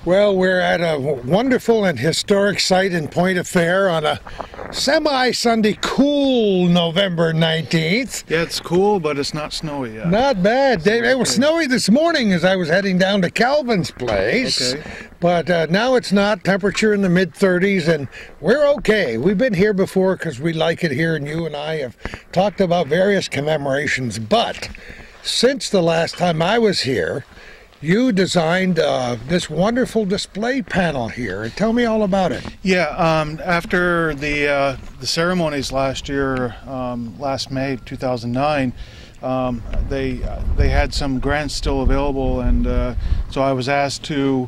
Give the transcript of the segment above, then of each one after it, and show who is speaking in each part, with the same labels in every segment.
Speaker 1: Well, we're at a wonderful and historic site in Point of Fair on a semi-Sunday, cool November 19th.
Speaker 2: Yeah, it's cool, but it's not snowy yet.
Speaker 1: Not bad. It was snowy this morning as I was heading down to Calvin's place.
Speaker 2: Okay.
Speaker 1: But now it's not. Temperature in the mid-30s, and we're okay. We've been here before because we like it here, and you and I have talked about various commemorations. But since the last time I was here, you designed this wonderful display panel here. Tell me all about it.
Speaker 2: Yeah, after the ceremonies last year, last May 2009, they had some grants still available, and so I was asked to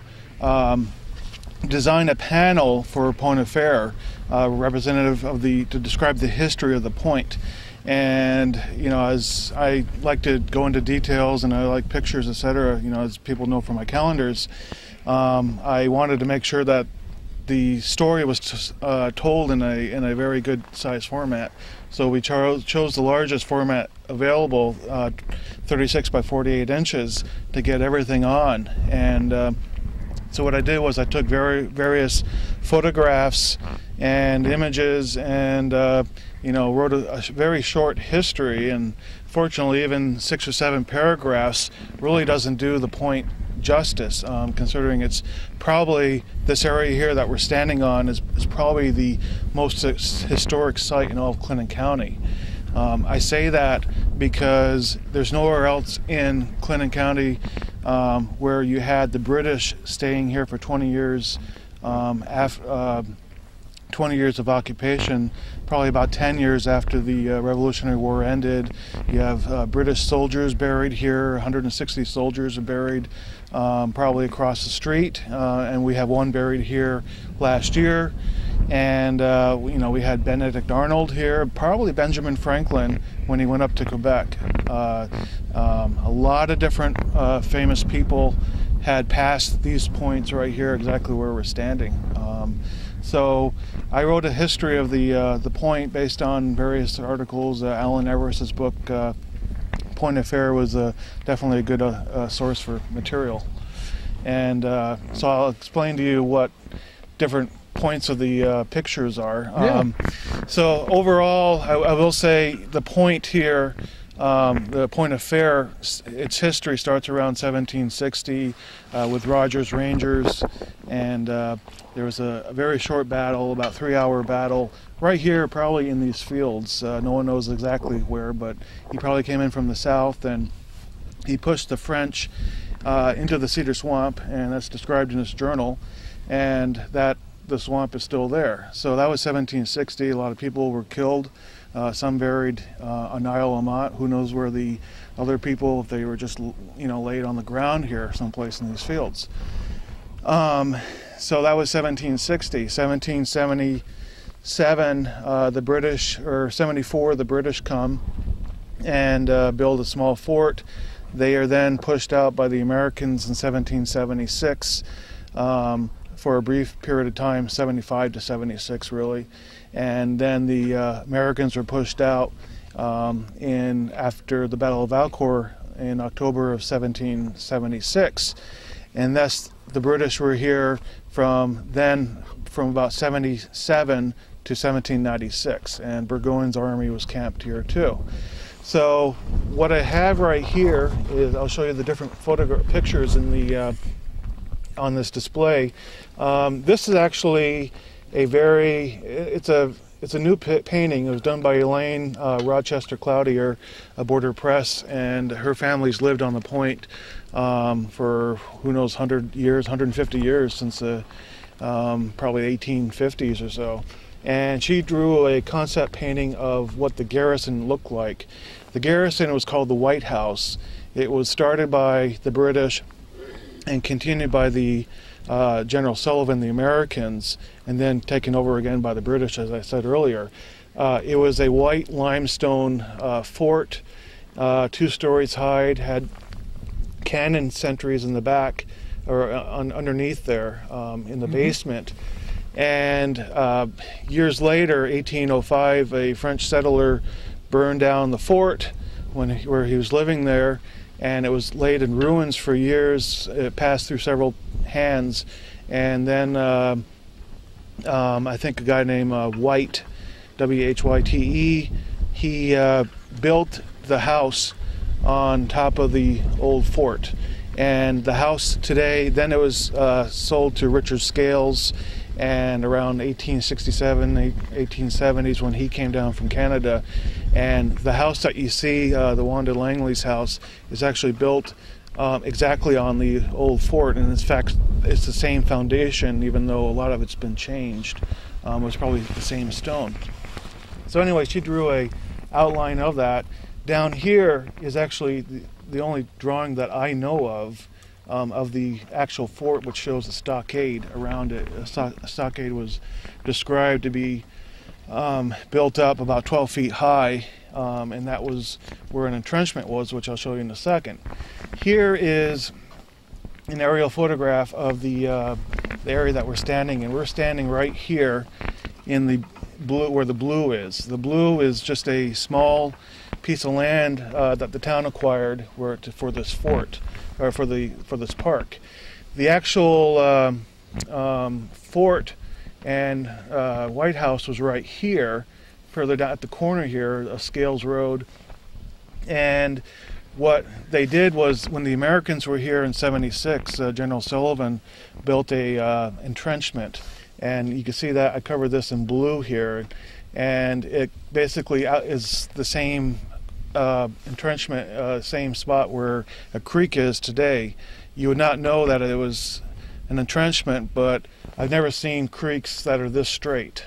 Speaker 2: design a panel for Point of Fair, representative of to describe the history of the point. And you know, as I like to go into details and I like pictures, etc., you know, as people know from my calendars, I wanted to make sure that the story was told in a very good size format. So we chose the largest format available, 36 by 48 inches, to get everything on. And so what I did was I took various photographs and images and you know, wrote a very short history, and fortunately even 6 or 7 paragraphs really doesn't do the point justice, considering it's probably, this area here that we're standing on is probably the most historic site in all of Clinton County. I say that because there's nowhere else in Clinton County where you had the British staying here for 20 years, 20 years of occupation, probably about 10 years after the Revolutionary War ended. You have British soldiers buried here, 160 soldiers are buried probably across the street, and we have one buried here last year. And you know, we had Benedict Arnold here, probably Benjamin Franklin when he went up to Quebec. A lot of different famous people had passed these points right here, exactly where we're standing. So I wrote a history of the point based on various articles. Alan Everest's book, Point of Fair, was definitely a good source for material. And so I'll explain to you what different points of the pictures are.
Speaker 1: Yeah.
Speaker 2: So overall, I will say the point here, the Point of Fair, its history starts around 1760 with Rogers Rangers, and there was a very short battle, about 3-hour battle, right here probably in these fields. No one knows exactly where, but he probably came in from the south, and he pushed the French into the Cedar Swamp, and that's described in his journal, and that the swamp is still there. So that was 1760. A lot of people were killed. Some buried on Isle Lamont. Who knows where the other people, if they were just, you know, laid on the ground here someplace in these fields. So that was 1760. 1777, the British, or 74, the British come and build a small fort. They are then pushed out by the Americans in 1776 for a brief period of time, 75 to 76 really. And then the Americans were pushed out after the Battle of Valcour in October of 1776. And thus the British were here from about 77 to 1796, and Burgoyne's army was camped here too. So what I have right here is, I'll show you the different pictures in the on this display. This is actually it's a new painting. It was done by Elaine Rochester Cloutier, a Border Press, and her family's lived on the point for who knows, 100 years, 150 years, since the probably 1850s or so. And she drew a concept painting of what the garrison looked like. The garrison was called the White House. It was started by the British and continued by the General Sullivan, the Americans, and then taken over again by the British, as I said earlier. It was a white limestone fort, 2 stories high, had cannon sentries in the back, or underneath there in the basement. And years later, 1805, a French settler burned down the fort where he was living there, and it was laid in ruins for years. It passed through several hands, and then I think a guy named White, W-H-Y-T-E, he built the house on top of the old fort. And the house today, then it was sold to Richard Scales, and around 1867, 1870s when he came down from Canada. And the house that you see, the Wanda Langley's house, is actually built exactly on the old fort, and in fact it's the same foundation, even though a lot of it's been changed. It was probably the same stone. So anyway, she drew a outline of that. Down here is actually the only drawing that I know of the actual fort, which shows a stockade around it. A stockade was described to be built up about 12 feet high, and that was where an entrenchment was, which I'll show you in a second. Here is an aerial photograph of the area that we're standing in. We're standing right here in the blue, where the blue is. The blue is just a small piece of land that the town acquired for this fort, or for this park. The actual fort and White House was right here, further down at the corner here, Scales Road. And what they did was, when the Americans were here in '76, General Sullivan built a entrenchment, and you can see that I covered this in blue here, and it basically is the same entrenchment, same spot where a creek is today. You would not know that it was an entrenchment, but I've never seen creeks that are this straight,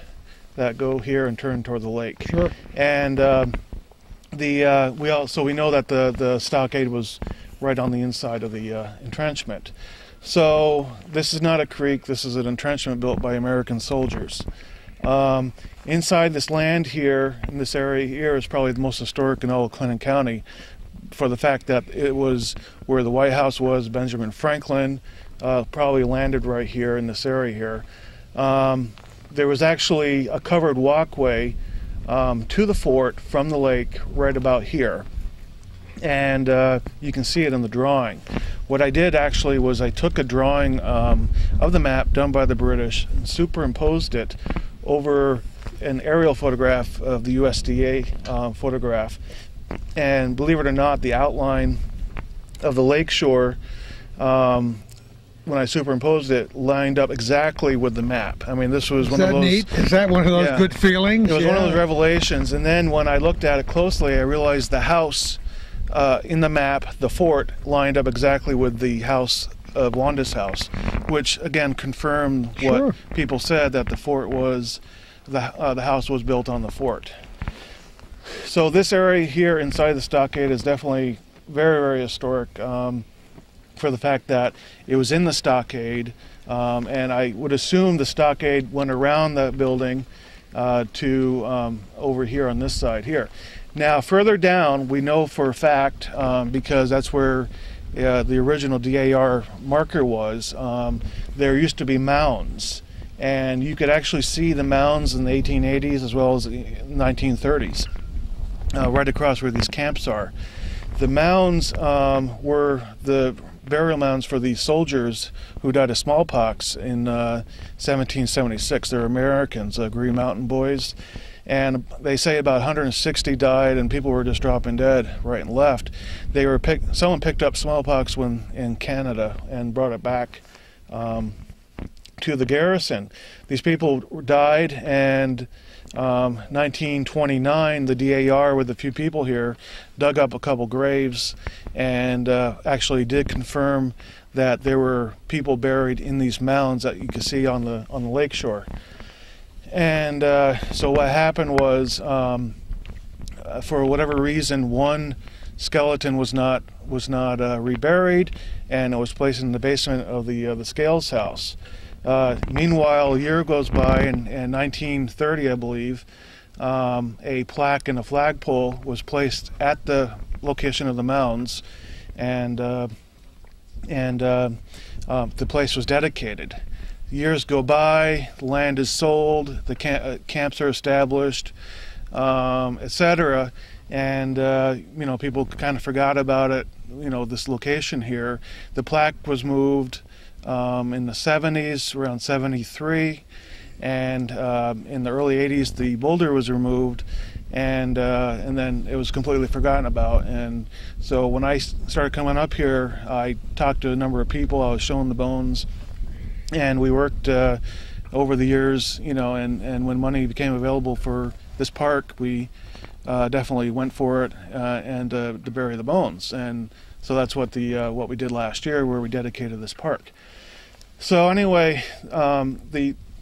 Speaker 2: that go here and turn toward the lake.
Speaker 1: Sure.
Speaker 2: And we know that the stockade was right on the inside of the entrenchment. So this is not a creek, this is an entrenchment built by American soldiers. Inside this land here, in this area here, is probably the most historic in all of Clinton County, for the fact that it was where the White House was. Benjamin Franklin probably landed right here in this area here. There was actually a covered walkway to the fort from the lake right about here, and you can see it in the drawing. What I did actually was I took a drawing of the map done by the British and superimposed it over an aerial photograph of the USDA photograph, and believe it or not, the outline of the lakeshore, when I superimposed it, lined up exactly with the map. I mean, this was one of those...
Speaker 1: Is that neat? Is that one of those good feelings?
Speaker 2: It was one of those revelations. And then when I looked at it closely, I realized the house in the map, the fort, lined up exactly with the house of Wanda's house, which again confirmed what people said, that the fort was, the house was built on the fort. So this area here inside the stockade is definitely very, very historic, for the fact that it was in the stockade, and I would assume the stockade went around that building to over here on this side here. Now further down, we know for a fact, because that's where the original DAR marker was, there used to be mounds, and you could actually see the mounds in the 1880s as well as the 1930s, right across where these camps are. The mounds were the burial mounds for the soldiers who died of smallpox in 1776. They're Americans, Green Mountain Boys, and they say about 160 died, and people were just dropping dead right and left. Someone picked up smallpox in Canada and brought it back to the garrison. These people died, and 1929, the DAR, with a few people here, dug up a couple graves and actually did confirm that there were people buried in these mounds that you can see on the lakeshore. And so what happened was, for whatever reason, one skeleton was not reburied, and it was placed in the basement of the Scales house. Meanwhile, a year goes by, and in 1930, I believe, a plaque and a flagpole was placed at the location of the mounds, and the place was dedicated. Years go by, the land is sold, the camps are established, etc., and you know, people kind of forgot about it. You know, this location here. The plaque was moved in the 70s, around 73, and in the early 80s the boulder was removed, and then it was completely forgotten about. And so when I started coming up here, I talked to a number of people. I was shown the bones, and we worked over the years, you know, and when money became available for this park, we definitely went for it, and to bury the bones. And so that's what what we did last year, where we dedicated this park. So anyway,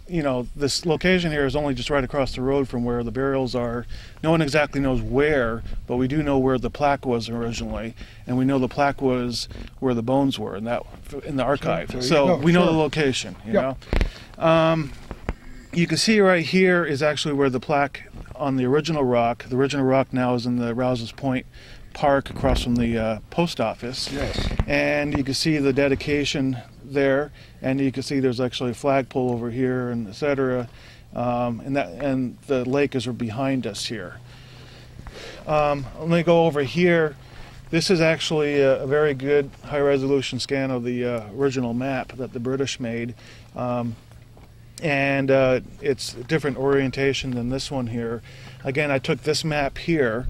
Speaker 2: you know, this location here is only just right across the road from where the burials are. No one exactly knows where, but we do know where the plaque was originally, and we know the plaque was where the bones were, and that in the archive.
Speaker 1: Sure.
Speaker 2: So we know the location. You know, you can see right here is actually where the plaque on the original rock. The original rock now is in the Rouse's Point Park across from the post office.
Speaker 1: Yes.
Speaker 2: And you can see the dedication there, and you can see there's actually a flagpole over here, and etc. And the lake is behind us here. Let me go over here. This is actually a very good high-resolution scan of the original map that the British made, and it's a different orientation than this one here. Again, I took this map here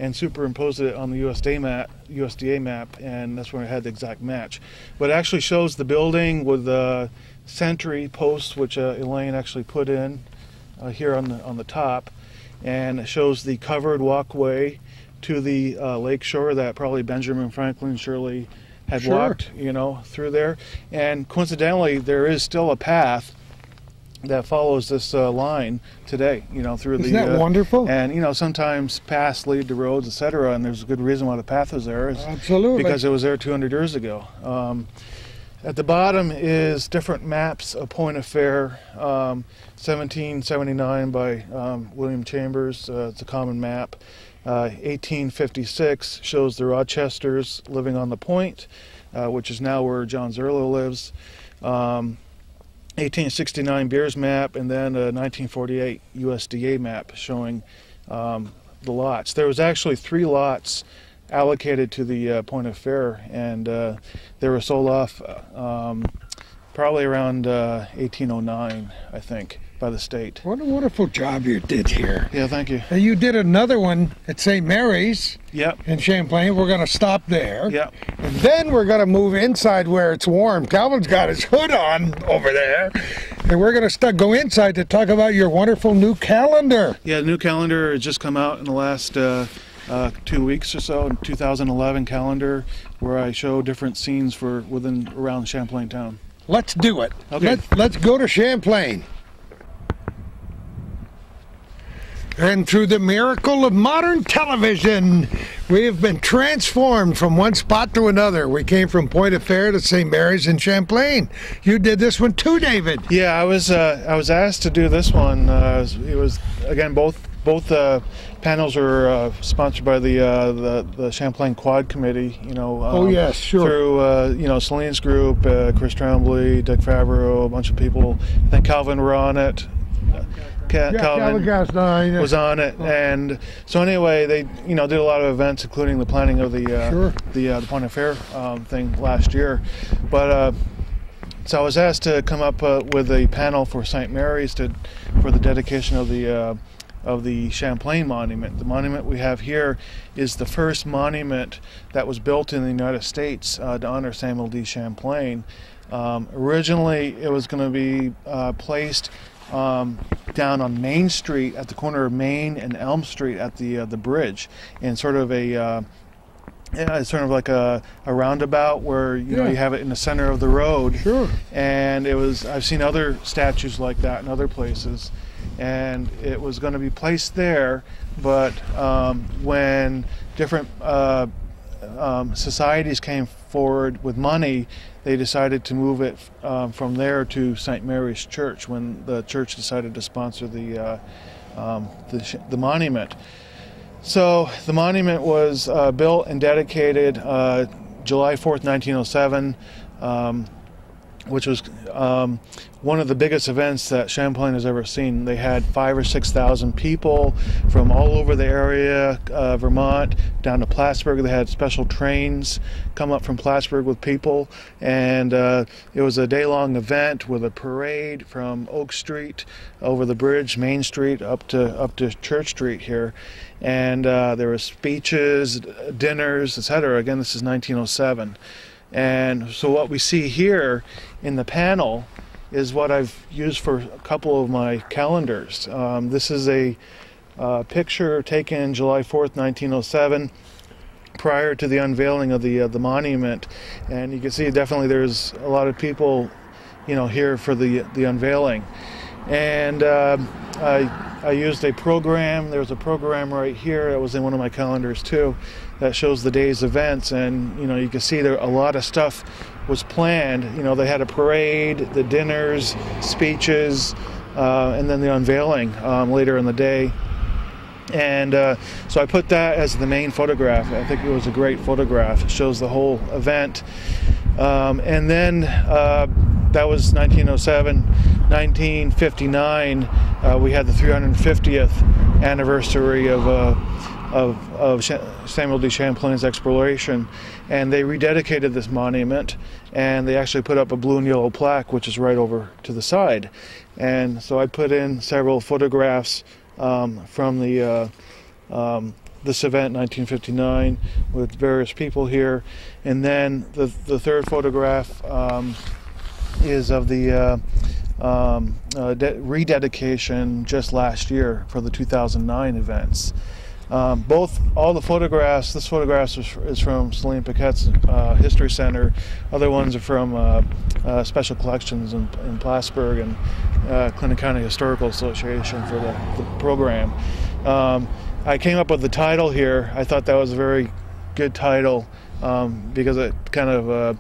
Speaker 2: and superimposed it on the USDA map, and that's where I had the exact match. But it actually shows the building with the sentry posts, which Elaine actually put in here on the top, and it shows the covered walkway to the lake shore that probably Benjamin Franklin surely had walked, you know, through there. And coincidentally, there is still a path that follows this line today, you know, through
Speaker 1: Isn't that wonderful?
Speaker 2: And you know, sometimes paths lead to roads, etc., and there's a good reason why the path is there.
Speaker 1: Absolutely.
Speaker 2: Because it was there 200 years ago. At the bottom is different maps of Pointe-à-Fer, 1779 by William Chambers. It's a common map. 1856 shows the Rochesters living on the point, which is now where John Zerlo lives. 1869 Beers map, and then a 1948 USDA map showing the lots. There was actually 3 lots allocated to the Pointe-à-Fer, and they were sold off probably around 1809, I think, by the state.
Speaker 1: What a wonderful job you did here.
Speaker 2: Yeah, thank you.
Speaker 1: And you did another one at St. Mary's.
Speaker 2: Yep.
Speaker 1: In Champlain. We're going to stop there.
Speaker 2: Yep.
Speaker 1: And then we're going to move inside where it's warm. Calvin's got his hood on over there. And we're going to go inside to talk about your wonderful new calendar.
Speaker 2: Yeah, the new calendar has just come out in the last 2 weeks or so, in 2011 calendar, where I show different scenes for around Champlain town.
Speaker 1: Let's do it.
Speaker 2: Okay.
Speaker 1: Let's go to Champlain. And through the miracle of modern television, we have been transformed from one spot to another. We came from Pointe-à-Fer to St. Mary's in Champlain. You did this one too, David.
Speaker 2: Yeah, I was asked to do this one. It was, again, both panels were sponsored by the Champlain Quad Committee. You know.
Speaker 1: Oh yes, sure.
Speaker 2: Through you know, Celine's group, Chris Tremblay, Dick Favreau, a bunch of people. I think Calvin were on it. Calvin was on it, and so anyway, they did a lot of events, including the planning of the Pointe-à-Fer thing last year. But so I was asked to come up with a panel for St. Mary's for the dedication of the Champlain monument. The monument we have here is the first monument that was built in the United States to honor Samuel D. Champlain. Originally, it was going to be placed down on Main Street at the corner of Main and Elm Street at the bridge, in sort of a it's sort of like a roundabout where you have it in the center of the road.
Speaker 1: Sure.
Speaker 2: And I've seen other statues like that in other places, and it was going to be placed there, but when different societies came forward with money, they decided to move it from there to St. Mary's Church when the church decided to sponsor the monument. So the monument was built and dedicated July 4th, 1907. which was one of the biggest events that Champlain has ever seen. They had 5,000 or 6,000 people from all over the area, Vermont, down to Plattsburgh. They had special trains come up from Plattsburgh with people, and it was a day-long event with a parade from Oak Street over the bridge, Main Street, up to Church Street here. And there were speeches, dinners, etc. Again, this is 1907. And so what we see here in the panel is what I've used for a couple of my calendars. This is a picture taken July 4th, 1907, prior to the unveiling of the monument. And you can see definitely there's a lot of people, here for the unveiling. And I used a program. There's a program right here that was in one of my calendars too, that shows the day's events, and you can see there a lot of stuff was planned. They had a parade, the dinners, speeches, and then the unveiling later in the day. And so I put that as the main photograph. I think it was a great photograph. It shows the whole event. And then that was 1907. 1959, we had the 350th anniversary of Samuel de Champlain's exploration, and they rededicated this monument, and they actually put up a blue and yellow plaque, which is right over to the side. And so I put in several photographs from this event, 1959, with various people here. And then the third photograph is of the rededication just last year for the 2009 events. All the photographs, this photograph is from Celine Paquette's History Center. Other ones are from Special Collections in Plattsburgh and Clinton County Historical Association for the program. I came up with the title here. I thought that was a very good title because it kind of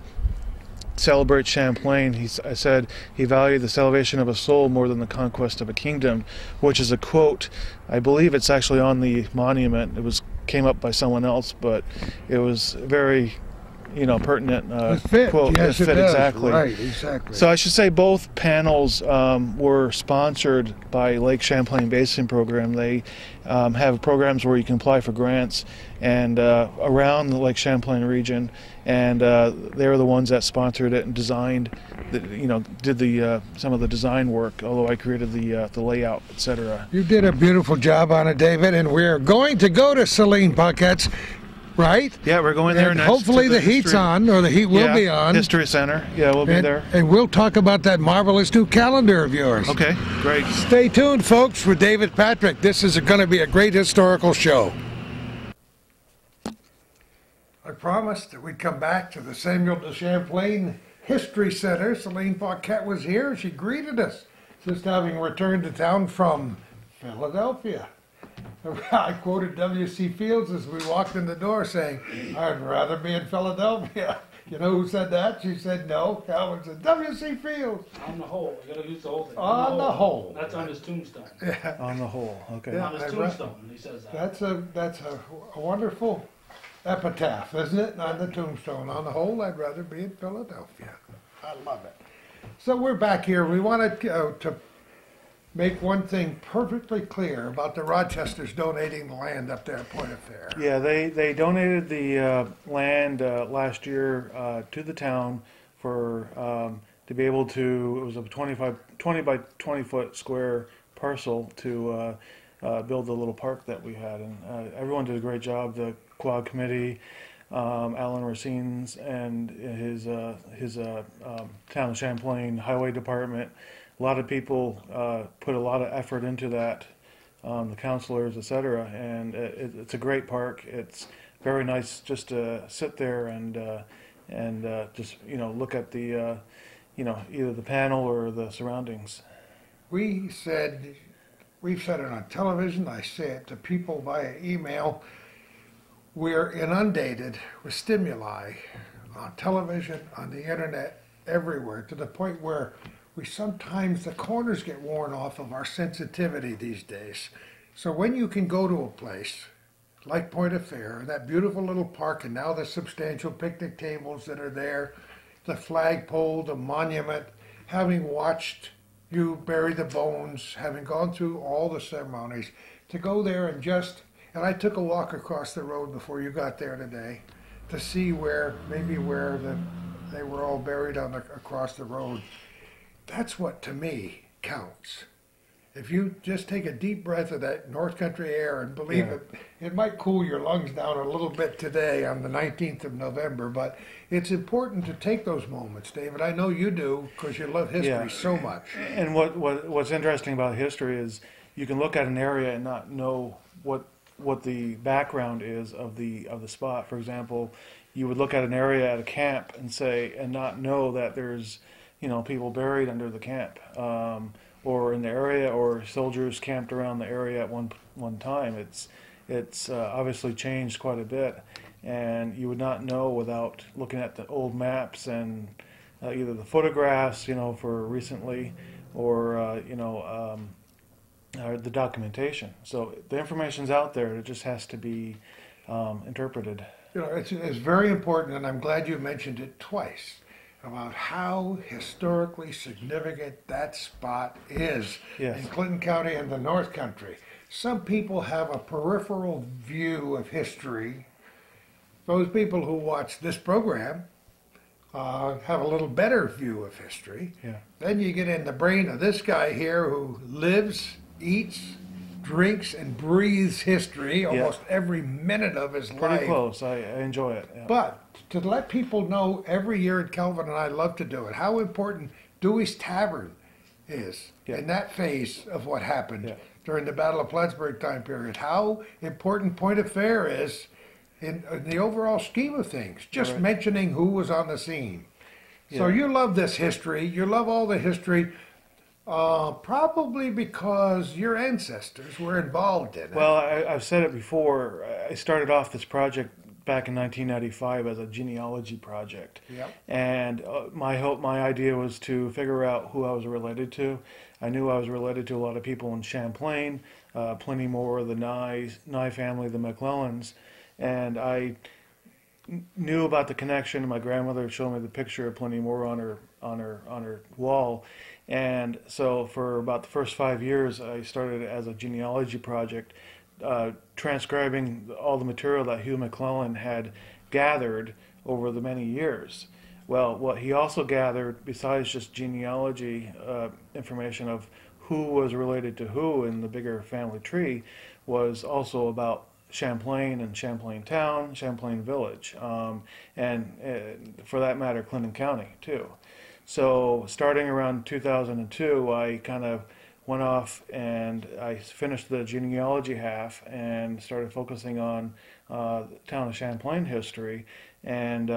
Speaker 2: celebrates Champlain. I said he valued the salvation of a soul more than the conquest of a kingdom, which is a quote. I believe it's actually on the monument. It came up by someone else, but it was very pertinent quote.
Speaker 1: Yes,
Speaker 2: it fit exactly.
Speaker 1: Right, exactly.
Speaker 2: So I should say both panels were sponsored by Lake Champlain Basin Program. They have programs where you can apply for grants and around the Lake Champlain region, and they were the ones that sponsored it and designed, did some of the design work. Although I created the layout, etc.
Speaker 1: You did a beautiful job on it, David, and we're going to go to Celine Paquette's. Right?
Speaker 2: Yeah, we're going there
Speaker 1: and
Speaker 2: next.
Speaker 1: Hopefully the heat's on, or the heat will be on.
Speaker 2: History Center. Yeah, we'll be there.
Speaker 1: And we'll talk about that marvelous new calendar of yours.
Speaker 2: Okay, great.
Speaker 1: Stay tuned, folks, for David Patrick. This is going to be a great historical show. I promised that we'd come back to the Samuel de Champlain History Center. Celine Paquette was here. She greeted us, just having returned to town from Philadelphia. I quoted W.C. Fields as we walked in the door saying, "I'd rather be in Philadelphia." You know who said that? She said no. Calvin said, W.C. Fields.
Speaker 3: On the whole. You gotta use the whole thing.
Speaker 1: On the whole.
Speaker 3: That's on his tombstone.
Speaker 1: Yeah.
Speaker 2: On the whole, okay.
Speaker 1: Yeah,
Speaker 3: On his tombstone, he says that.
Speaker 1: That's a wonderful epitaph, isn't it? On the tombstone. On the whole, I'd rather be in Philadelphia. I love it. So we're back here. We wanted to make one thing perfectly clear about the Rochesters donating the land up there at Point of Fair.
Speaker 2: Yeah, they donated the land last year to the town for to be able to. It was a 20 by 20 foot square parcel to build the little park that we had, and everyone did a great job. The Quad Committee, Alan Racines and his Town of Champlain Highway Department. A lot of people put a lot of effort into that, the counselors, etc. And it's a great park. It's very nice just to sit there and just look at the either the panel or the surroundings.
Speaker 1: We've said it on television. I say it to people via email. We're inundated with stimuli on television, on the internet, everywhere, to the point where sometimes the corners get worn off of our sensitivity these days. So when you can go to a place like Point of Fair, that beautiful little park, and now the substantial picnic tables that are there, the flagpole, the monument, having watched you bury the bones, having gone through all the ceremonies, to go there and and I took a walk across the road before you got there today to see maybe where they were all buried across the road. That's what to me counts. If you just take a deep breath of that North Country air and believe it might cool your lungs down a little bit today on the 19th of November, but it's important to take those moments, David. I know you do because you love history so much.
Speaker 2: And what's interesting about history is you can look at an area and not know what the background is of the spot. For example, you would look at an area at a camp and not know that there's people buried under the camp. Or in the area, or soldiers camped around the area at one time. It's obviously changed quite a bit, and you would not know without looking at the old maps and either the photographs, for recently, or the documentation. So the information's out there. It just has to be interpreted.
Speaker 1: It's very important, and I'm glad you mentioned it twice, about how historically significant that spot is in Clinton County and the North Country. Some people have a peripheral view of history. Those people who watch this program have a little better view of history.
Speaker 2: Yeah.
Speaker 1: Then you get in the brain of this guy here who lives, eats, drinks, and breathes history almost every minute of his life.
Speaker 2: Pretty close. I enjoy it. Yeah.
Speaker 1: But to let people know every year at Calvin, and I love to do it, how important Dewey's Tavern is in that phase of what happened during the Battle of Plattsburgh time period. How important Point of Fair is in the overall scheme of things. Just mentioning who was on the scene. So you love this history. You love all the history. Probably because your ancestors were involved in it.
Speaker 2: Well, I've said it before. I started off this project back in 1995 as a genealogy project.
Speaker 1: Yep.
Speaker 2: And my idea was to figure out who I was related to. I knew I was related to a lot of people in Champlain, Pliny Moore, the Nye family, the McClellans, and I knew about the connection. My grandmother showed me the picture of Pliny Moore on her wall. And so for about the first 5 years, I started as a genealogy project, transcribing all the material that Hugh McClellan had gathered over the many years. Well, what he also gathered, besides just genealogy information of who was related to who in the bigger family tree, was also about Champlain and Champlain Town, Champlain Village, and for that matter, Clinton County too. So starting around 2002, I kind of went off and I finished the genealogy half and started focusing on the town of Champlain history, and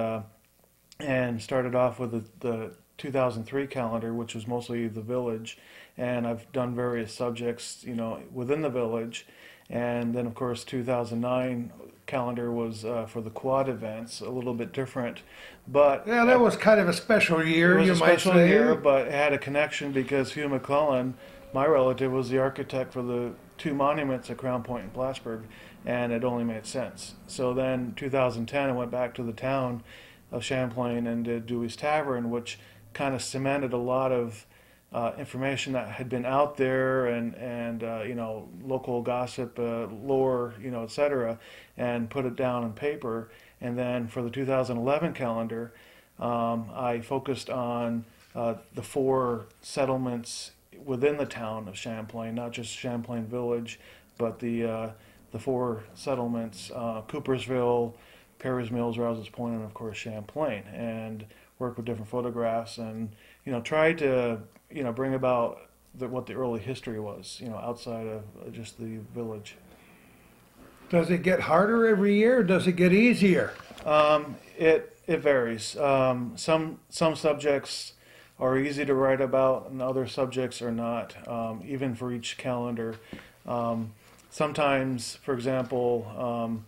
Speaker 2: started off with the 2003 calendar, which was mostly the village, and I've done various subjects, within the village, and then of course 2009 calendar was for the quad events, a little bit different, but
Speaker 1: yeah, that was kind of a special year.
Speaker 2: It was
Speaker 1: you
Speaker 2: a
Speaker 1: might
Speaker 2: special
Speaker 1: say.
Speaker 2: year, but it had a connection because Hugh McClellan, my relative, was the architect for the two monuments at Crown Point and Plattsburgh, and it only made sense. So then 2010, I went back to the town of Champlain and did Dewey's Tavern, which kind of cemented a lot of information that had been out there, and local gossip, lore, etc., and put it down on paper. And then for the 2011 calendar, I focused on the 4 settlements within the town of Champlain, not just Champlain Village, but the 4 settlements: Coopersville, Perry's Mills, Rouse's Point, and of course Champlain. And worked with different photographs, and tried to bring about what the early history was, outside of just the village.
Speaker 1: Does it get harder every year, or does it get easier?
Speaker 2: It varies. Some subjects are easy to write about, and other subjects are not. Even for each calendar, sometimes, for example,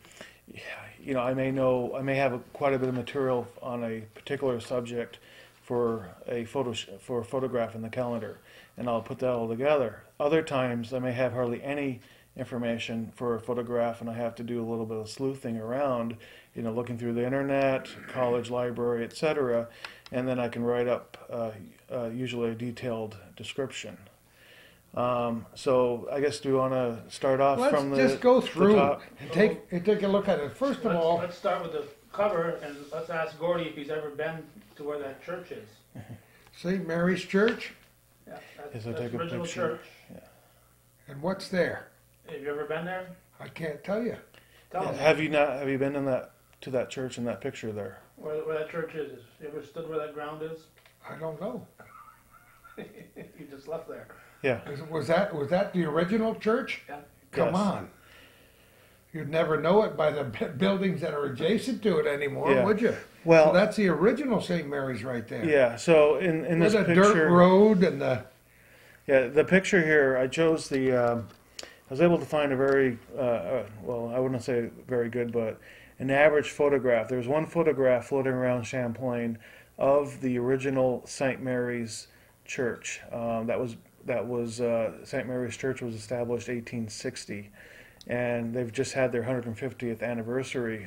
Speaker 2: I may have quite a bit of material on a particular subject for a photograph in the calendar, and I'll put that all together. Other times I may have hardly any information for a photograph, and I have to do a little bit of sleuthing around, looking through the internet, college library, etc., and then I can write up usually a detailed description. So I guess, do we want to start off
Speaker 1: Let's
Speaker 2: from the
Speaker 1: just go through
Speaker 2: top?
Speaker 1: and take a look at it. First of all,
Speaker 3: Let's start with the cover, and let's ask Gordy if he's ever been to where that church is.
Speaker 1: St. Mary's Church,
Speaker 3: Yeah,
Speaker 2: Yes, I'll
Speaker 3: that's
Speaker 2: take
Speaker 3: the
Speaker 2: a
Speaker 3: original
Speaker 2: picture.
Speaker 3: church.
Speaker 1: and what's there?
Speaker 3: Have you ever been there?
Speaker 1: I can't tell you.
Speaker 3: Tell us
Speaker 2: Have you been to that church in that picture there?
Speaker 3: where that church is. You ever stood where that ground is?
Speaker 1: I don't know.
Speaker 3: You just left there.
Speaker 2: Yeah.
Speaker 1: Was that the original church?
Speaker 3: Yeah.
Speaker 1: Come
Speaker 2: Yes.
Speaker 1: on. You'd never know it by the buildings that are adjacent to it anymore,
Speaker 2: Yeah.
Speaker 1: would you?
Speaker 2: Well,
Speaker 1: So that's the original St. Mary's right there.
Speaker 2: yeah. So in this
Speaker 1: With a
Speaker 2: picture,
Speaker 1: dirt road and the.
Speaker 2: yeah, the picture here, I chose I was able to find a very, well, I wouldn't say very good, but an average photograph. There was one photograph floating around Champlain of the original St. Mary's Church. That was St. Mary's Church was established 1860, and they've just had their 150th anniversary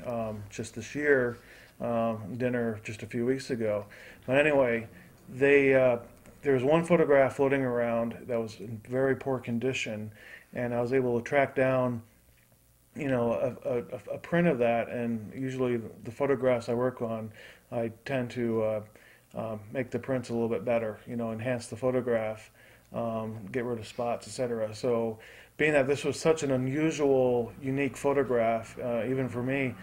Speaker 2: just this year. Dinner just a few weeks ago. But anyway, there was one photograph floating around that was in very poor condition, and I was able to track down, a print of that. And usually the photographs I work on, I tend to make the prints a little bit better, enhance the photograph, get rid of spots, etc. So, being that this was such an unusual, unique photograph, even for me,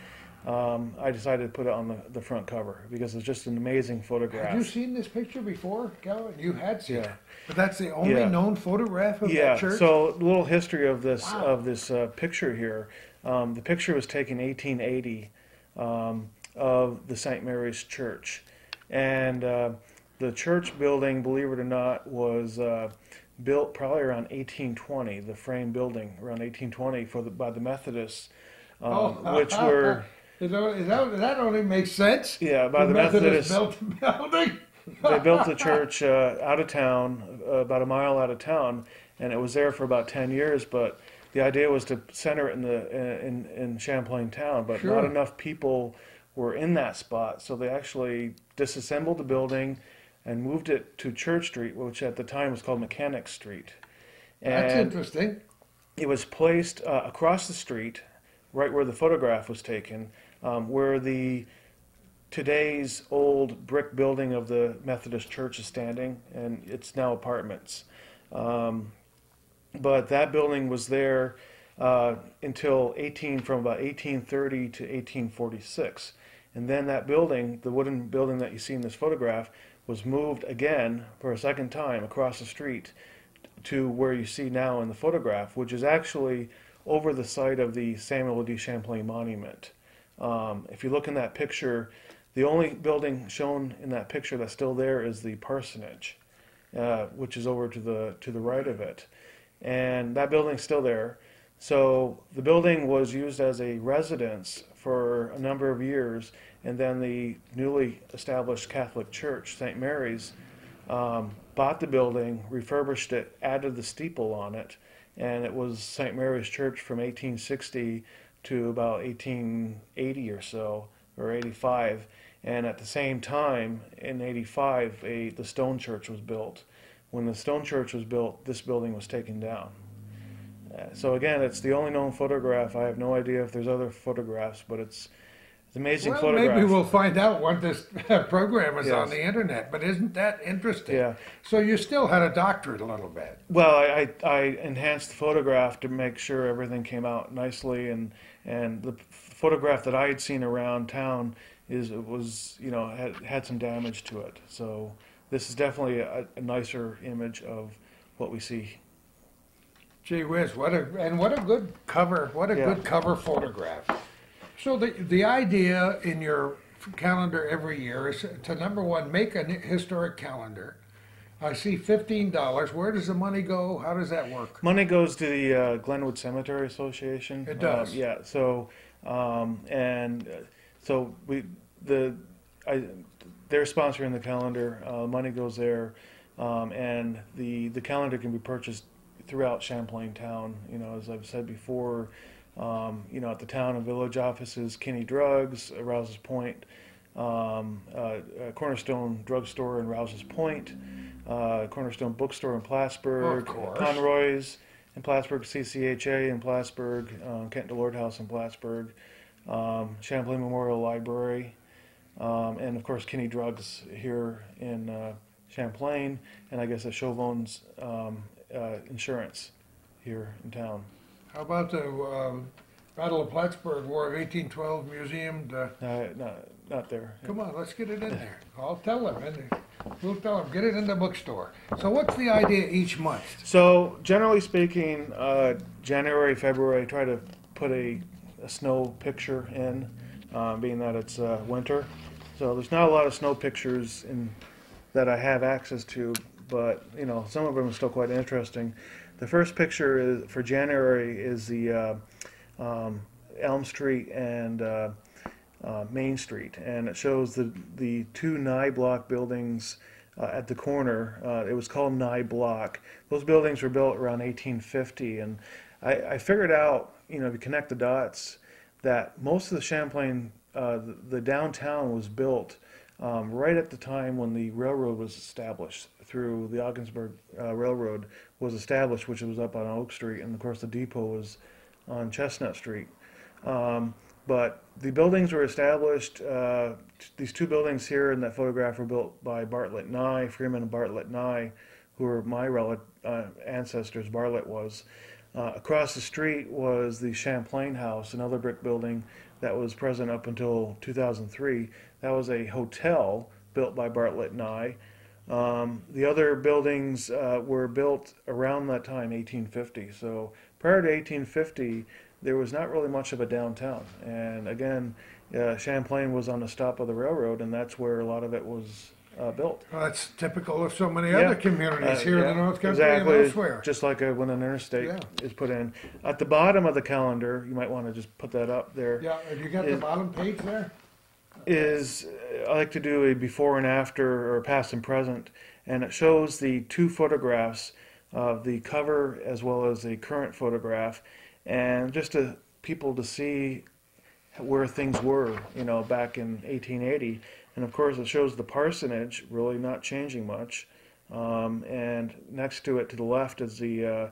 Speaker 2: I decided to put it on the front cover because it's just an amazing photograph.
Speaker 1: Have you seen this picture before, Calvin? You had seen it.
Speaker 2: Yeah.
Speaker 1: But that's the only
Speaker 2: Yeah.
Speaker 1: known photograph of
Speaker 2: Yeah.
Speaker 1: that church?
Speaker 2: So, a little history of this
Speaker 1: Wow.
Speaker 2: picture here. The picture was taken 1880 of the St. Mary's Church, and the church building, believe it or not, was built probably around 1820. The frame building around 1820 by the Methodists, which were
Speaker 1: that only makes sense.
Speaker 2: yeah by the Methodists.
Speaker 1: built the building.
Speaker 2: They built the church out of town, about a mile out of town, and it was there for about 10 years. But the idea was to center it in Champlain town, but
Speaker 1: Sure.
Speaker 2: not enough people were in that spot, so they actually disassembled the building and moved it to Church Street, which at the time was called Mechanic Street.
Speaker 1: That's
Speaker 2: And
Speaker 1: interesting.
Speaker 2: it was placed across the street, right where the photograph was taken, where today's old brick building of the Methodist Church is standing, and it's now apartments. But that building was there from about 1830 to 1846. And then that building, the wooden building that you see in this photograph, was moved again for a second time across the street to where you see now in the photograph, which is actually over the site of the Samuel D. Champlain Monument. If you look in that picture, the only building shown in that picture that's still there is the parsonage, which is over to the right of it. And that building's still there. So the building was used as a residence for a number of years, and then the newly established Catholic Church, St. Mary's, bought the building, refurbished it, added the steeple on it, and it was St. Mary's Church from 1860 to about 1880 or so, or 85. And at the same time, in 85, the stone church was built. When the stone church was built, this building was taken down. So again, it's the only known photograph. I have no idea if there's other photographs, but it's an amazing
Speaker 1: Well,
Speaker 2: photograph.
Speaker 1: maybe we'll find out once this program is on
Speaker 2: Yes.
Speaker 1: the internet. But isn't that interesting?
Speaker 2: Yeah.
Speaker 1: So you still had a doctorate a little bit.
Speaker 2: Well, I enhanced the photograph to make sure everything came out nicely, and the photograph that I had seen around town had some damage to it. So this is definitely a nicer image of what we see.
Speaker 1: Gee whiz, what a good cover,
Speaker 2: Yeah.
Speaker 1: good cover photograph. So the idea in your calendar every year is to, number one, make a historic calendar. I see $15. Where does the money go? How does that work?
Speaker 2: Money goes to the Glenwood Cemetery Association.
Speaker 1: It does.
Speaker 2: Yeah. So they're sponsoring the calendar. Money goes there, and the calendar can be purchased throughout Champlain town. You know, as I've said before, you know, at the town and village offices, Kinney Drugs, Rouse's Point, Cornerstone Drugstore in Rouse's Point, Cornerstone Bookstore in Plattsburgh, Conroy's in Plattsburgh, CCHA in Plattsburgh, Kent Delord House in Plattsburgh, Champlain Memorial Library, and of course Kinney Drugs here in Champlain, and I guess at Chauvin's Insurance here in town.
Speaker 1: How about the Battle of Plattsburgh War of 1812 Museum?
Speaker 2: Not there.
Speaker 1: Come on, let's get it in there. I'll tell them. We'll tell them, get it in the bookstore. So what's the idea each month?
Speaker 2: So generally speaking, January, February, I try to put a snow picture in, being that it's winter. So there's not a lot of snow pictures that I have access to, but you know, some of them are still quite interesting. The first picture for January is the Elm Street and Main Street, and it shows the two Nye Block buildings at the corner. It was called Nye Block. Those buildings were built around 1850, and I figured out, you know, if you connect the dots, that most of the Champlain, the downtown was built right at the time when the railroad was established. Through the Ogdensburg Railroad was established, which was up on Oak Street, and of course the depot was on Chestnut Street. But the buildings were established, these two buildings here in that photograph were built by Bartlett Nye, Freeman and Bartlett Nye, who were my ancestors, Bartlett was. Across the street was the Champlain House, another brick building that was present up until 2003. That was a hotel built by Bartlett Nye. The other buildings were built around that time, 1850. So prior to 1850, there was not really much of a downtown. And again, Champlain was on the stop of the railroad, and that's where a lot of it was built.
Speaker 1: Well, that's typical of so many other communities here in the North Country
Speaker 2: exactly,
Speaker 1: and elsewhere.
Speaker 2: Just like when an interstate is put in. At the bottom of the calendar, you might want to just put that up there.
Speaker 1: Yeah, have you got the bottom page there?
Speaker 2: I like to do a before and after, or past and present, and it shows the two photographs of the cover as well as the current photograph, and just to people to see where things were, you know, back in 1880. And of course it shows the parsonage really not changing much, and next to it to the left is the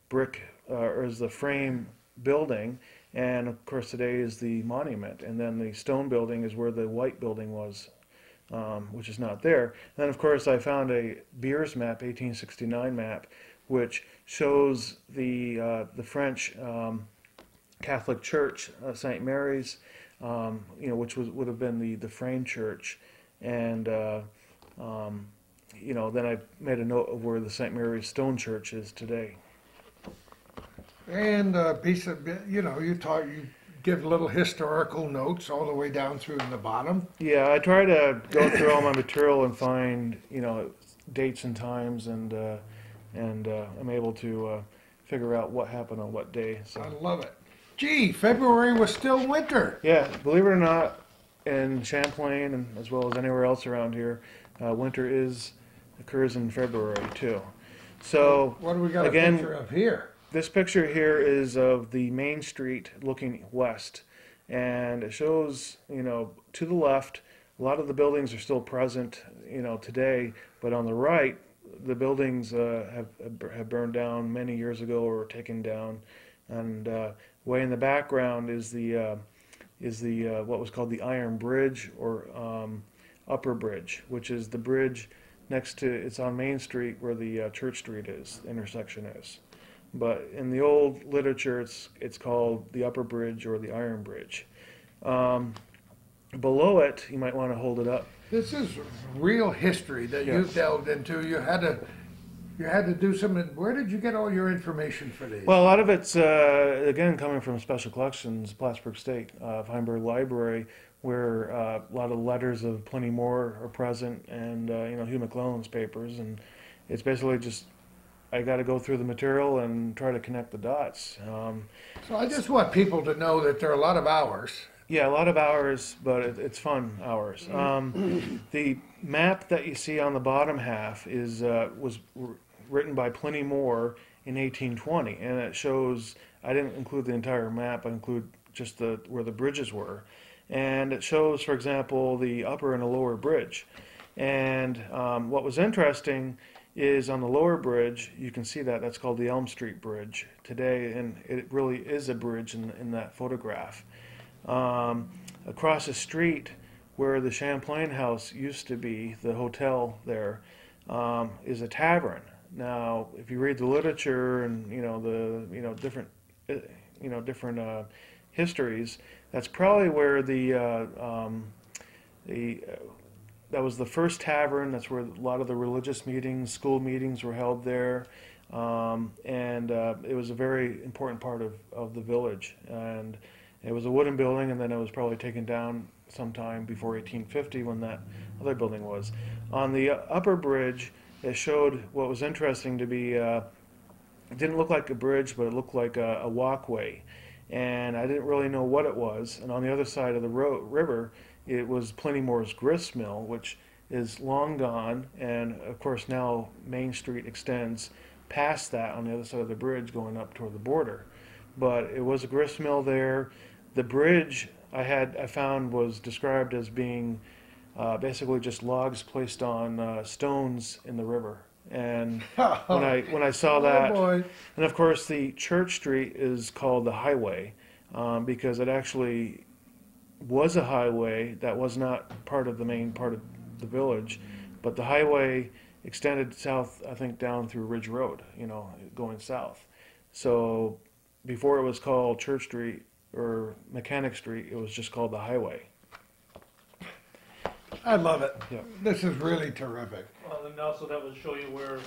Speaker 2: brick or is the frame building, and of course today is the monument, and then the stone building is where the white building was, which is not there. And then of course I found a Beers map, 1869 map, which shows the French Catholic Church, St. Mary's, you know, which would have been the frame church, and you know, then I made a note of where the St. Mary's Stone Church is today.
Speaker 1: And a piece of, you know, you give little historical notes all the way down through in the bottom.
Speaker 2: Yeah, I try to go through all my material and find, you know, dates and times, and I'm able to figure out what happened on what day. So.
Speaker 1: I love it. Gee, February was still winter.
Speaker 2: Yeah, believe it or not, in Champlain and as well as anywhere else around here, winter occurs in February too. So
Speaker 1: what do we got
Speaker 2: again,
Speaker 1: a picture of here?
Speaker 2: This picture here is of the main street looking west, and it shows, you know, to the left, a lot of the buildings are still present, you know, today, but on the right, the buildings have burned down many years ago or taken down, and way in the background is the what was called the Iron Bridge, or Upper Bridge, which is the bridge next to, it's on Main Street where the Church Street is, the intersection is. But in the old literature, it's called the Upper Bridge or the Iron Bridge. Below it, you might want to hold it up.
Speaker 1: This is real history that you've delved into. You had to do some. Where did you get all your information for these?
Speaker 2: Well, a lot of it's again coming from Special Collections, Plattsburgh State, Feinberg Library, where a lot of letters of Pliny Moore are present, and you know, Hugh McClellan's papers, and it's basically just, I got to go through the material and try to connect the dots.
Speaker 1: So I just want people to know that there are a lot of hours.
Speaker 2: Yeah, a lot of hours, but it's fun hours. The map that you see on the bottom half was written by Pliny Moore in 1820, and it shows. I didn't include the entire map. I include just where the bridges were, and it shows, for example, the upper and the lower bridge. And what was interesting is on the lower bridge, you can see that's called the Elm Street Bridge today, and it really is a bridge in that photograph. Across the street, where the Champlain house used to be, the hotel there, is a tavern. Now, if you read the literature and different histories, that's probably where that was the first tavern. That's where a lot of the religious meetings, school meetings were held there, and it was a very important part of the village. And it was a wooden building, and then it was probably taken down sometime before 1850 when that other building was. On the upper bridge, it showed what was interesting to be, it didn't look like a bridge, but it looked like a walkway. And I didn't really know what it was. And on the other side of the river, it was Plentymore's grist mill, which is long gone. And of course now Main Street extends past that on the other side of the bridge going up toward the border. But it was a grist mill there. The bridge I found was described as being basically just logs placed on stones in the river. And when I saw that, and of course the Church Street is called the highway because it actually was a highway that was not part of the main part of the village, but the highway extended south, I think, down through Ridge Road, going south. So before it was called Church Street or Mechanic Street, it was just called the highway.
Speaker 1: I love it.
Speaker 2: Yeah.
Speaker 1: This is really terrific.
Speaker 3: Well, and also that would show you where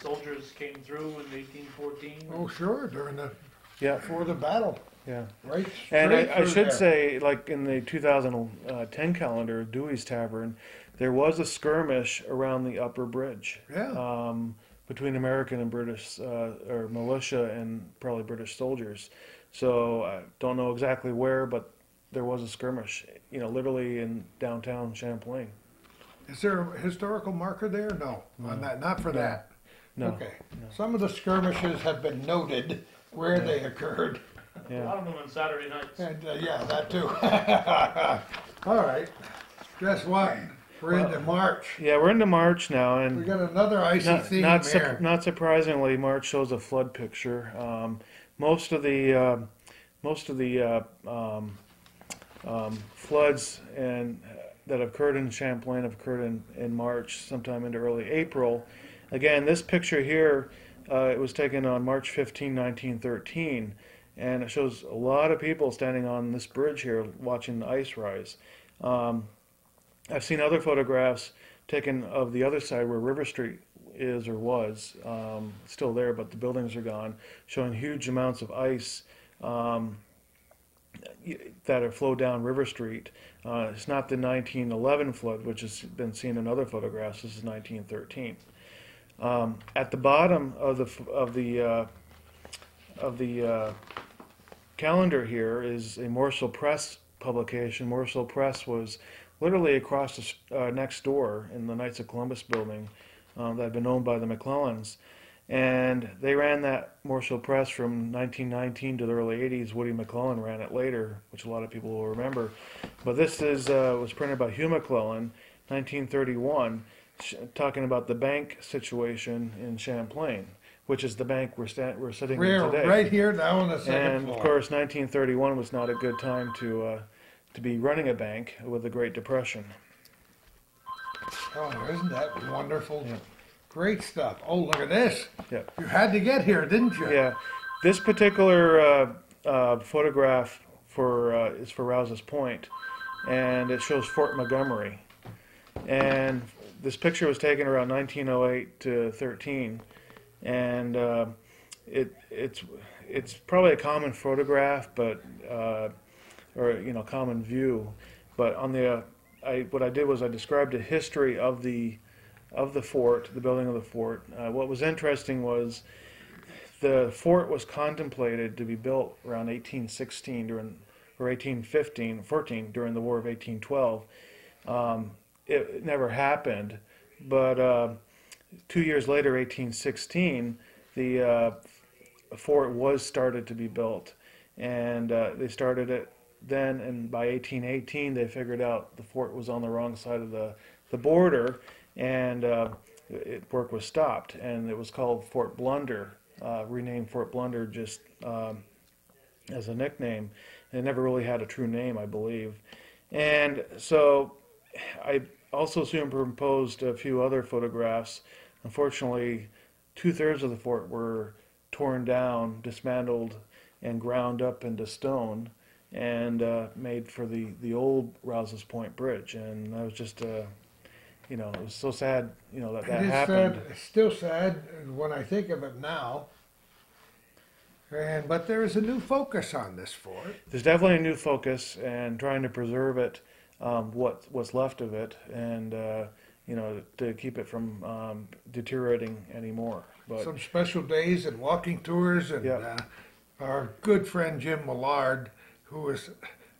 Speaker 3: soldiers came through in 1814.
Speaker 1: Oh, sure,
Speaker 2: Yeah.
Speaker 1: before the battle.
Speaker 2: Yeah.
Speaker 1: Right.
Speaker 2: And I should
Speaker 1: there.
Speaker 2: say, like in the 2010 calendar, Dewey's Tavern, there was a skirmish around the upper bridge.
Speaker 1: Yeah.
Speaker 2: Between American and British, or militia and probably British soldiers. So I don't know exactly where, but there was a skirmish, literally in downtown Champlain.
Speaker 1: Is there a historical marker there? No, on that, not for that.
Speaker 2: No.
Speaker 1: Okay. No. Some of the skirmishes have been noted where they occurred.
Speaker 3: A lot of them on Saturday nights.
Speaker 1: And yeah, that too. All right. Guess what? We're into March.
Speaker 2: Yeah, we're into March now, and
Speaker 1: We got another icy theme here.
Speaker 2: not surprisingly, March shows a flood picture. Most of the floods that occurred in Champlain have occurred in March, sometime into early April. Again, this picture here, it was taken on March 15, 1913, and it shows a lot of people standing on this bridge here watching the ice rise. I've seen other photographs taken of the other side where River Street is or was, still there, but the buildings are gone, showing huge amounts of ice that have flowed down River Street. It's not the 1911 flood, which has been seen in other photographs. This is 1913. At the bottom of the calendar here is a Morsel Press publication. Morsel Press was literally across the next door in the Knights of Columbus building that had been owned by the McClellans. And they ran that Morsel Press from 1919 to the early 80s. Woody McClellan ran it later, which a lot of people will remember. But this was printed by Hugh McClellan, 1931, talking about the bank situation in Champlain, which is the bank we're sitting in today.
Speaker 1: Right here down on the second floor.
Speaker 2: And of course, 1931 was not a good time to be running a bank with the Great Depression.
Speaker 1: Oh, isn't that wonderful? Yeah. Great stuff. Oh, look at this.
Speaker 2: Yeah.
Speaker 1: You had to get here, didn't you?
Speaker 2: Yeah. This particular photograph is for Rouse's Point, and it shows Fort Montgomery. And this picture was taken around 1908 to 13, and it's probably a common photograph, but or common view. But on the what I did was I described a history of the fort, the building of the fort. What was interesting was the fort was contemplated to be built around 1816 or 14 during the War of 1812. It never happened, but 2 years later, 1816, the fort was started to be built, and they started it then, and by 1818 they figured out the fort was on the wrong side of the border, and work was stopped, and it was called Fort Blunder, renamed Fort Blunder just as a nickname. It never really had a true name, I believe. And so I also superimposed a few other photographs. Unfortunately, 2/3 of the fort were torn down, dismantled, and ground up into stone, and made for the old Rouse's Point Bridge. And I was just, you know, it was so sad, you know, that
Speaker 1: It is
Speaker 2: happened.
Speaker 1: sad, it's still sad when I think of it now. But there is a new focus on this fort.
Speaker 2: There's definitely a new focus, and trying to preserve it, what's left of it, and you know, to keep it from deteriorating anymore. But
Speaker 1: Some special days and walking tours, and
Speaker 2: Yeah.
Speaker 1: Our good friend Jim Millard, who has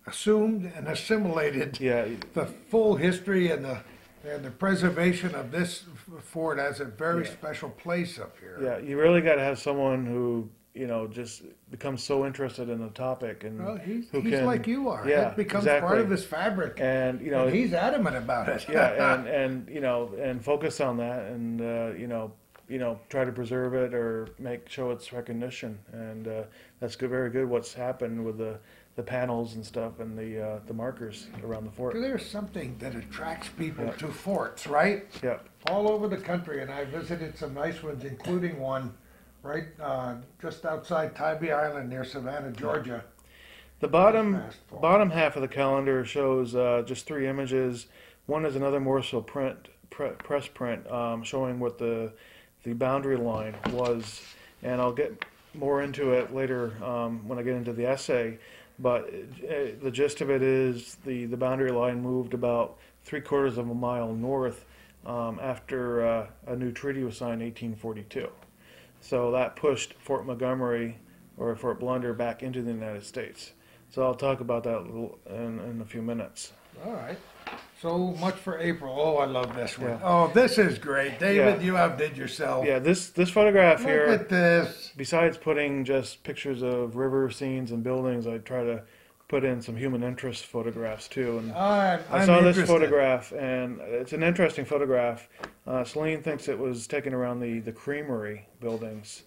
Speaker 1: assumed and assimilated
Speaker 2: yeah,
Speaker 1: the full history and the preservation of this fort as a very
Speaker 2: Yeah.
Speaker 1: special place up here.
Speaker 2: yeah, you really got to have someone who, you know, just becomes so interested in the topic, and
Speaker 1: Well, he's
Speaker 2: who can,
Speaker 1: like you are.
Speaker 2: Yeah,
Speaker 1: It becomes
Speaker 2: exactly.
Speaker 1: part of his fabric.
Speaker 2: And you know,
Speaker 1: And he's adamant about it.
Speaker 2: yeah, and you know, and focus on that, and you know, try to preserve it or show its recognition, and that's good, very good. What's happened with the panels and stuff, and the markers around the fort.
Speaker 1: There's something that attracts people
Speaker 2: Yeah.
Speaker 1: to forts, right?
Speaker 2: Yeah,
Speaker 1: All over the country, and I visited some nice ones, including one right just outside Tybee Island near Savannah, Georgia.
Speaker 2: the bottom
Speaker 1: Fast forward.
Speaker 2: bottom half of the calendar shows just 3 images. One is another morsel press print showing what the boundary line was, and I'll get more into it later when I get into the essay. But the gist of it is the boundary line moved about 3/4 of a mile north after a new treaty was signed in 1842. So that pushed Fort Montgomery or Fort Blunder back into the United States. So I'll talk about that a little in a few minutes.
Speaker 1: All right. So much for April. Oh, I love this one.
Speaker 2: Yeah.
Speaker 1: Oh, this is great. David,
Speaker 2: Yeah.
Speaker 1: you outdid yourself.
Speaker 2: Yeah, this photograph
Speaker 1: Look
Speaker 2: here,
Speaker 1: at this.
Speaker 2: besides putting just pictures of river scenes and buildings, I try to put in some human interest photographs too. And I
Speaker 1: I'm
Speaker 2: saw this
Speaker 1: interested.
Speaker 2: photograph, and it's an interesting photograph. Celine thinks it was taken around the creamery buildings.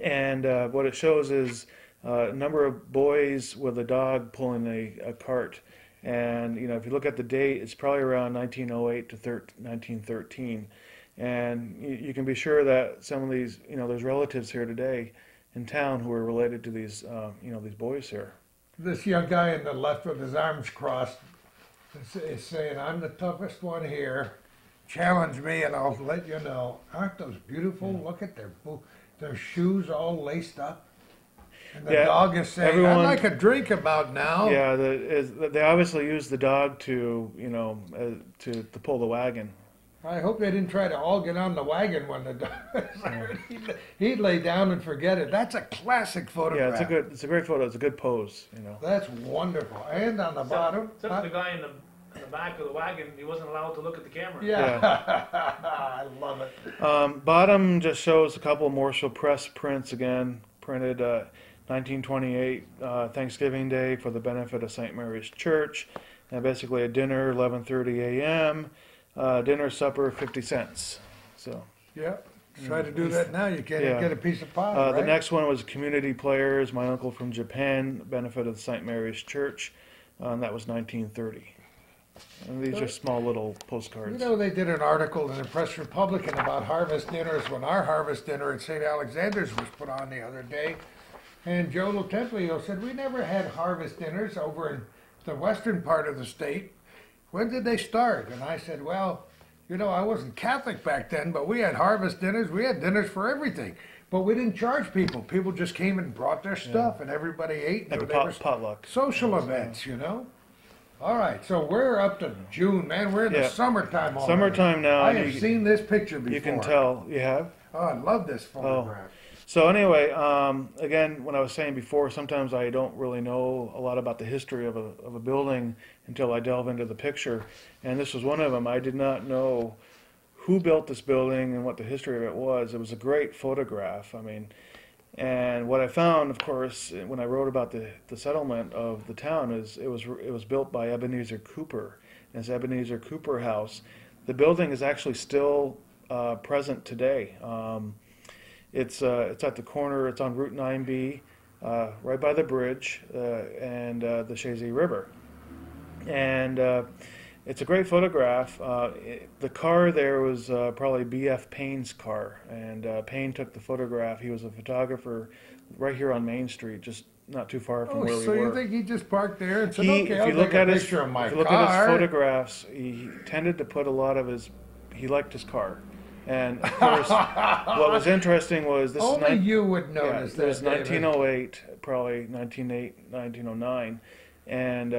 Speaker 2: And what it shows is a number of boys with a dog pulling a cart. And, you know, if you look at the date, it's probably around 1908 to 1913. And you can be sure that some of these, you know, there's relatives here today in town who are related to these, you know, these boys here.
Speaker 1: This young guy in the left with his arms crossed is saying, "I'm the toughest one here. Challenge me and I'll let you know." Aren't those beautiful? Look at their shoes all laced up. And the
Speaker 2: Yeah,
Speaker 1: dog is saying,
Speaker 2: everyone-
Speaker 1: "I'd like a drink about now."
Speaker 2: Yeah, they obviously used the dog to, you know, to pull the wagon.
Speaker 1: I hope they didn't try to all get on the wagon when the dog he'd lay down and forget it. That's a classic
Speaker 2: Yeah,
Speaker 1: photograph.
Speaker 2: it's a great photo. It's a good pose, you know.
Speaker 1: That's wonderful. And on the bottom,
Speaker 3: Except the guy in the back of the wagon, he wasn't allowed to look at the camera.
Speaker 1: yeah, I love it.
Speaker 2: Bottom just shows a couple of morsel press prints again, printed 1928 Thanksgiving Day for the benefit of St. Mary's Church, and basically a dinner 11:30 a.m. Dinner, supper, 50 cents. So
Speaker 1: Yeah, try to do that now. You can't
Speaker 2: Yeah.
Speaker 1: get a piece of pie, right?
Speaker 2: the next one was community players. My uncle from Japan, benefit of St. Mary's Church, and that was 1930. And these are small little postcards.
Speaker 1: You know, they did an article in the Press Republican about harvest dinners when our harvest dinner at St. Alexander's was put on the other day. And Joe Lotemplio said, "We never had harvest dinners over in the western part of the state. When did they start?" And I said, "Well, you know, I wasn't Catholic back then, but we had harvest dinners. We had dinners for everything. But we didn't charge people. People just came and brought their stuff, and everybody ate.
Speaker 2: Like a
Speaker 1: They were
Speaker 2: potluck.
Speaker 1: social events, you know." All right, so we're up to June, man. We're in the
Speaker 2: Yeah.
Speaker 1: summertime already.
Speaker 2: Summertime now.
Speaker 1: I
Speaker 2: and
Speaker 1: have seen this picture before.
Speaker 2: You can tell. You have?
Speaker 1: Oh, I love this photograph.
Speaker 2: So anyway, again, when I was saying before, sometimes I don't really know a lot about the history of a building until I delve into the picture. And this was one of them. I did not know who built this building and what the history of it was. It was a great photograph. I mean, and what I found, of course, when I wrote about the settlement of the town, is it was built by Ebenezer Cooper. And it's Ebenezer Cooper House. The building is actually still present today. It's at the corner. It's on Route 9B, right by the bridge and the Chazy River. And it's a great photograph. The car there was probably B.F. Payne's car, and Payne took the photograph. He was a photographer right here on Main Street, just not too far from where we were.
Speaker 1: So you think he just parked there and said, okay, I'll take a picture of my car?
Speaker 2: If you look at his photographs, he tended to put a lot of he liked his car. And of course, what was interesting was this
Speaker 1: only you would notice that.
Speaker 2: It was 1908, probably 1909, and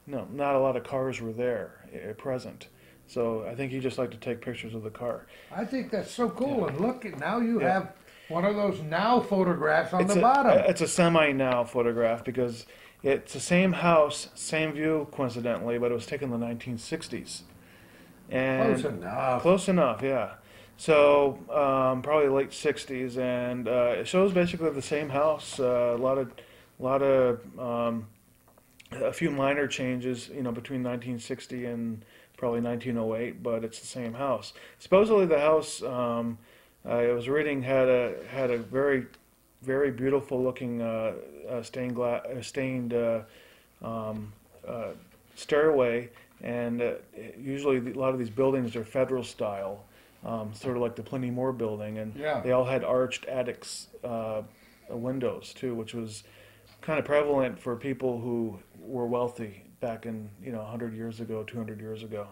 Speaker 2: no, not a lot of cars were there present. So I think he just liked to take pictures of the car.
Speaker 1: I think that's so cool. And look, now you have one of those now photographs on the bottom.
Speaker 2: It's a semi-now photograph because it's the same house, same view, coincidentally, but it was taken in the 1960s. And
Speaker 1: close enough.
Speaker 2: Close enough, yeah. So probably late 60s, and it shows basically the same house. A few minor changes, between 1960 and probably 1908, but it's the same house. Supposedly the house, I was reading, had a very, very beautiful looking stained stairway, and usually a lot of these buildings are federal style. Sort of like the Pliny Moore building, and they all had arched attics windows too, which was kind of prevalent for people who were wealthy back in 100 years ago, 200 years ago.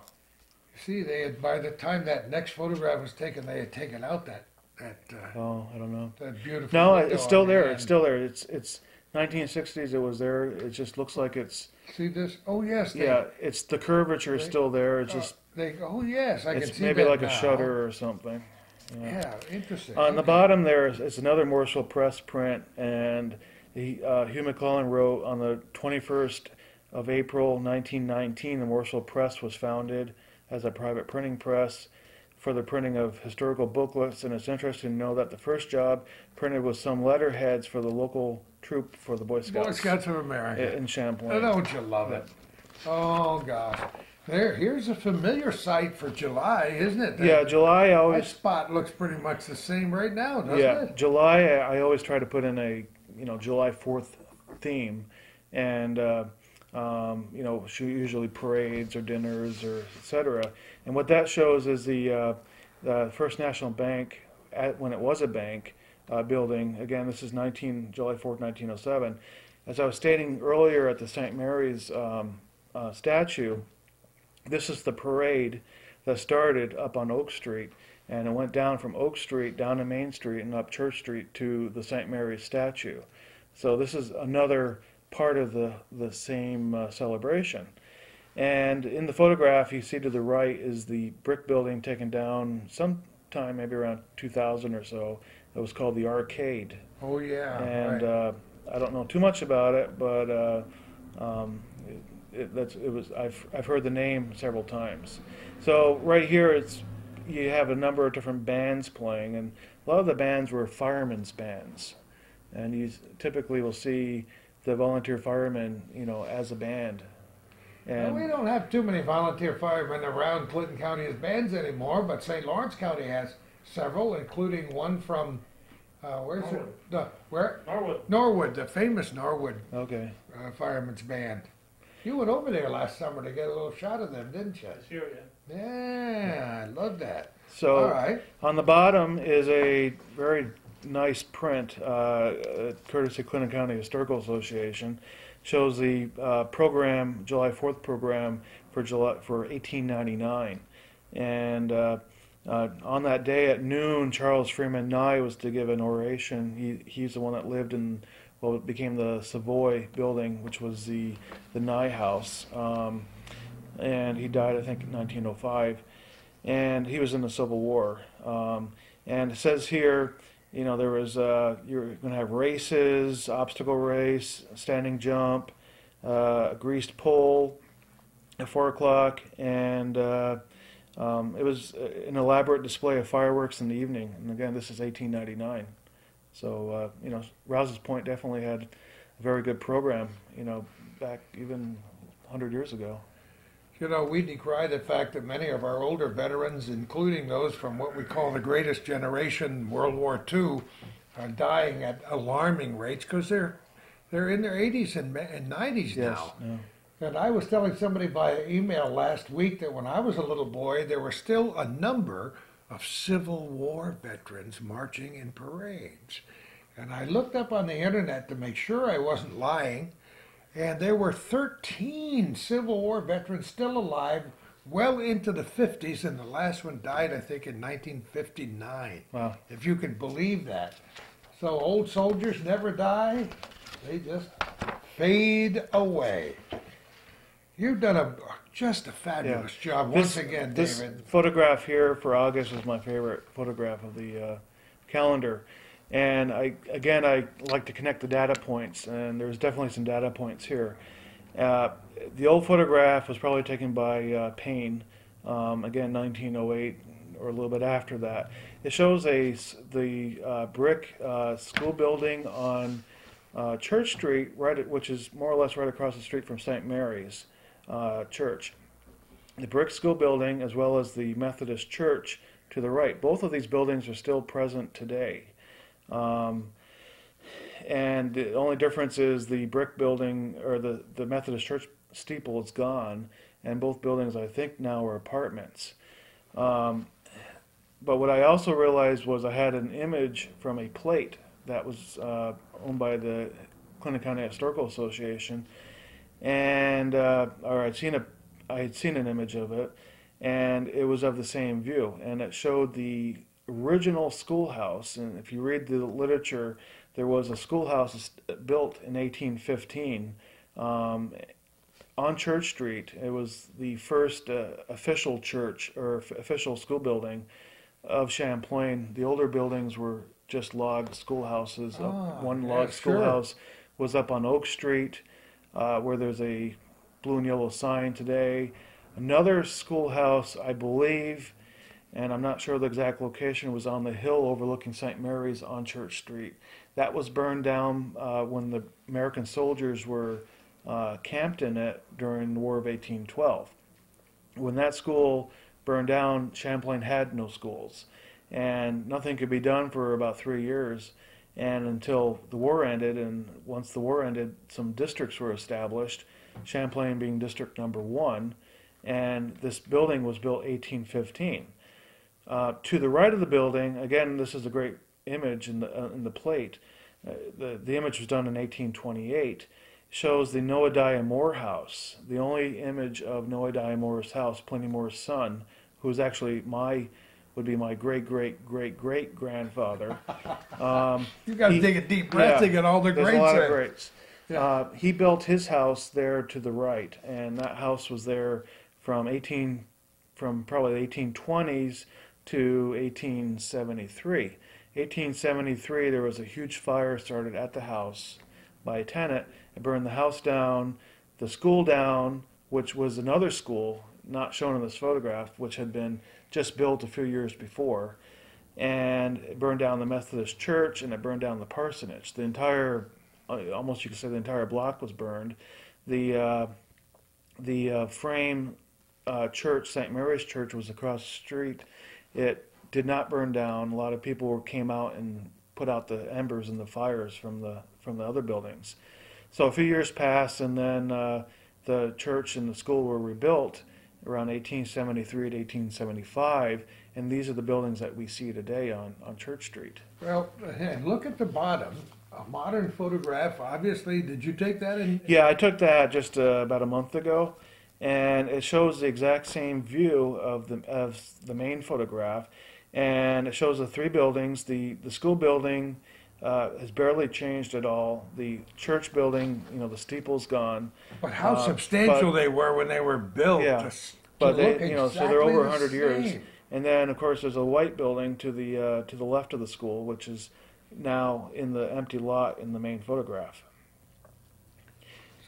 Speaker 1: See, they had, by the time that next photograph was taken, they had taken out that
Speaker 2: oh, I don't know.
Speaker 1: That beautiful.
Speaker 2: No, it's still there. It's still there. It's 1960s. It was there. It just looks like it's.
Speaker 1: See this? Oh yes.
Speaker 2: It's the curvature is still there. It's just.
Speaker 1: Oh yes, I can see that.
Speaker 2: It's maybe like a shutter or something.
Speaker 1: Yeah, interesting.
Speaker 2: On the bottom there is another Morrisville Press print, and Hugh McClellan wrote on the 21st of April 1919, the Morrisville Press was founded as a private printing press for the printing of historical booklets, and it's interesting to know that the first job printed was some letterheads for the local troop for the Boy Scouts.
Speaker 1: Boy Scouts of America.
Speaker 2: In Champlain.
Speaker 1: Oh, don't you love it? Oh, gosh. Here's a familiar site for July, isn't it?
Speaker 2: July
Speaker 1: that spot looks pretty much the same right now, doesn't it?
Speaker 2: July, I always try to put in a, July 4th theme, and, usually parades or dinners or etc. And what that shows is the First National Bank, when it was a bank, building. Again, this is July 4th, 1907. As I was stating earlier at the St. Mary's statue, this is the parade that started up on Oak Street, and it went down from Oak Street down to Main Street and up Church Street to the St. Mary's statue. So this is another part of the same celebration. And in the photograph you see to the right is the brick building taken down sometime maybe around 2000 or so. It was called the Arcade.
Speaker 1: Oh yeah.
Speaker 2: And
Speaker 1: right.
Speaker 2: I don't know too much about it, but I've heard the name several times. So right here you have a number of different bands playing, and a lot of the bands were firemen's bands, and you typically will see the volunteer firemen, as a band. And
Speaker 1: well, we don't have too many volunteer firemen around Clinton County as bands anymore, but St. Lawrence County has several, including one from where's
Speaker 3: Norwood.
Speaker 1: it? Where?
Speaker 3: Norwood.
Speaker 1: Norwood, the famous Norwood firemen's band. You went over there last summer to get a little shot of them, didn't you?
Speaker 3: Sure, yeah.
Speaker 1: Yeah, I love that.
Speaker 2: So
Speaker 1: all right.
Speaker 2: On the bottom is a very nice print, courtesy Clinton County Historical Association. Shows the program, July 4th program for 1899, and on that day at noon, Charles Freeman Nye was to give an oration. He's the one that lived in what became the Savoy building, which was the Nye House, and he died, I think, in 1905, and he was in the Civil War. And it says here, there was you're going to have races, obstacle race, standing jump, a greased pole at 4 o'clock, and It was an elaborate display of fireworks in the evening, and again, this is 1899. So, Rouse's Point definitely had a very good program, back even 100 years ago.
Speaker 1: We decry the fact that many of our older veterans, including those from what we call the greatest generation, World War II, are dying at alarming rates because they're in their 80s and 90s now.
Speaker 2: Yeah.
Speaker 1: And I was telling somebody by email last week that when I was a little boy, there were still a number of Civil War veterans marching in parades. And I looked up on the internet to make sure I wasn't lying, and there were 13 Civil War veterans still alive well into the 50s, and the last one died, I think, in 1959.
Speaker 2: Wow.
Speaker 1: If you can believe that. So old soldiers never die, they just fade away. You've done just a fabulous job once again, David.
Speaker 2: This photograph here for August is my favorite photograph of the calendar. And I like to connect the data points, and there's definitely some data points here. The old photograph was probably taken by Payne, again 1908 or a little bit after that. It shows the brick school building on Church Street, which is more or less right across the street from St. Mary's Church. The brick school building, as well as the Methodist Church to the right. Both of these buildings are still present today. And the only difference is the brick building, or the Methodist Church steeple, is gone, and both buildings, I think, now are apartments. But what I also realized was I had an image from a plate that was owned by the Clinton County Historical Association, and I had seen an image of it, and it was of the same view, and it showed the original schoolhouse. And if you read the literature, there was a schoolhouse built in 1815 on Church Street. It was the first official church or official school building of Champlain. The older buildings were just log schoolhouses. One log schoolhouse was up on Oak Street, where there's a blue and yellow sign today. Another schoolhouse, I believe, and I'm not sure the exact location, was on the hill overlooking St. Mary's on Church Street. That was burned down when the American soldiers were camped in it during the War of 1812. When that school burned down, Champlain had no schools, and nothing could be done for about 3 years, and until the war ended. And once the war ended, some districts were established, Champlain being district number 1, and this building was built 1815. To the right of the building, again, this is a great image in the plate. The image was done in 1828. Shows the Noadiah Moore house. The only image of Noadiah Moore's house, Pliny Moore's son, who is actually would be my great grandfather.
Speaker 1: You've got to take a deep breath to get all the greats.
Speaker 2: There's a lot of greats. Yeah. He built his house there to the right, and that house was there from probably the 1820s to 1873. 1873, there was a huge fire started at the house by a tenant. It burned the house down, the school down, which was another school, not shown in this photograph, which had been just built a few years before. And it burned down the Methodist Church, and it burned down the parsonage. The entire, almost you could say the entire block was burned. The frame church, St. Mary's Church, was across the street. It did not burn down. A lot of people came out and put out the embers and the fires from the other buildings. So a few years passed, and then the church and the school were rebuilt around 1873 to 1875, and these are the buildings that we see today on Church Street.
Speaker 1: Well, and look at the bottom. A modern photograph, obviously. Did you take that in?
Speaker 2: Yeah, I took that just about a month ago, and it shows the exact same view of the main photograph, and it shows the three buildings. The school building has barely changed at all. The church building, the steeple's gone.
Speaker 1: But how substantial they were when they were built.
Speaker 2: Yeah, but they, so they're over 100 years. And then, of course, there's a white building to the left of the school, which is now in the empty lot in the main photograph.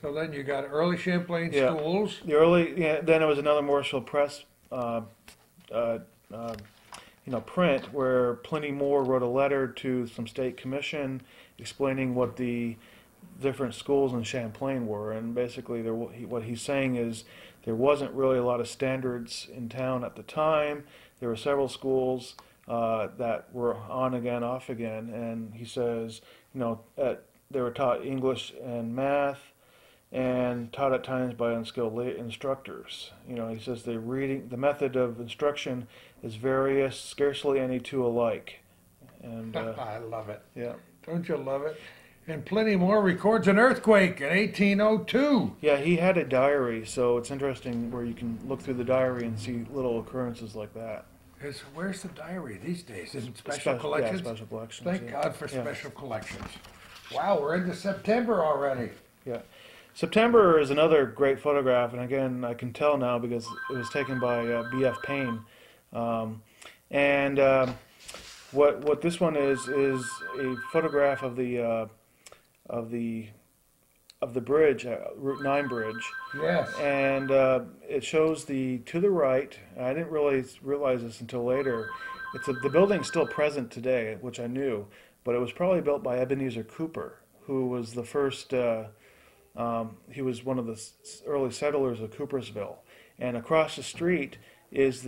Speaker 1: So then you got early Champlain schools.
Speaker 2: The early, then it was another Morrisville Press print where Pliny Moore wrote a letter to some state commission explaining what the different schools in Champlain were, and basically what he's saying is there wasn't really a lot of standards in town at the time. There were several schools that were on again, off again, and he says, they were taught English and math, and taught at times by unskilled instructors. He says the method of instruction is various, scarcely any two alike. And
Speaker 1: I love it.
Speaker 2: yeah,
Speaker 1: Don't you love it? And Pliny Moore records an earthquake in 1802.
Speaker 2: yeah, he had a diary, so it's interesting where you can look through the diary and see little occurrences like that.
Speaker 1: Where's the diary these days? Is it special collections?
Speaker 2: Yeah, special collections.
Speaker 1: Thank
Speaker 2: yeah.
Speaker 1: God for
Speaker 2: Yeah.
Speaker 1: special collections. Wow, we're into September already.
Speaker 2: Yeah. September is another great photograph, and again, I can tell now because it was taken by B.F. Payne. What this one is a photograph of the bridge, Route 9 bridge.
Speaker 1: Yes.
Speaker 2: And it shows to the right. I didn't really realize this until later. The building's still present today, which I knew, but it was probably built by Ebenezer Cooper, who was the first. He was one of the early settlers of Coopersville, and across the street is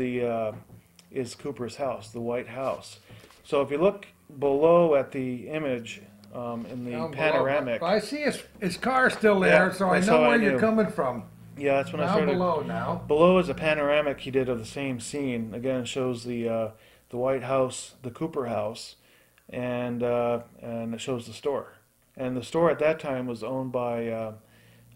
Speaker 2: Cooper's house, the White House. So if you look below at the image in the
Speaker 1: Down
Speaker 2: panoramic,
Speaker 1: below. I see his car still there,
Speaker 2: Yeah,
Speaker 1: so I
Speaker 2: that's
Speaker 1: know
Speaker 2: how I
Speaker 1: where you're
Speaker 2: knew.
Speaker 1: coming from.
Speaker 2: yeah, that's when I
Speaker 1: Now
Speaker 2: started.
Speaker 1: below now.
Speaker 2: Below is a panoramic he did of the same scene. Again, it shows the White House, the Cooper House, and it shows the store. And the store at that time was owned by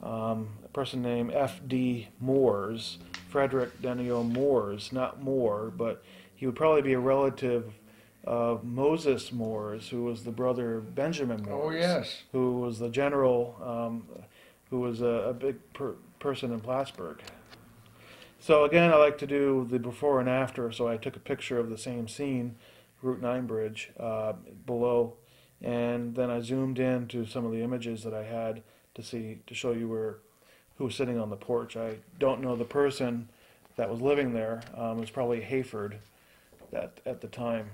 Speaker 2: a person named F.D. Moores, Frederick Denio Moores, not Moore, but he would probably be a relative of Moses Moores, who was the brother of Benjamin Moores.
Speaker 1: Oh, yes.
Speaker 2: Who was the general, who was a big person in Plattsburgh. So again, I like to do the before and after, so I took a picture of the same scene, Route 9 Bridge, below, and then I zoomed in to some of the images that I had to show you who was sitting on the porch. I don't know the person that was living there. It was probably Hayford at the time.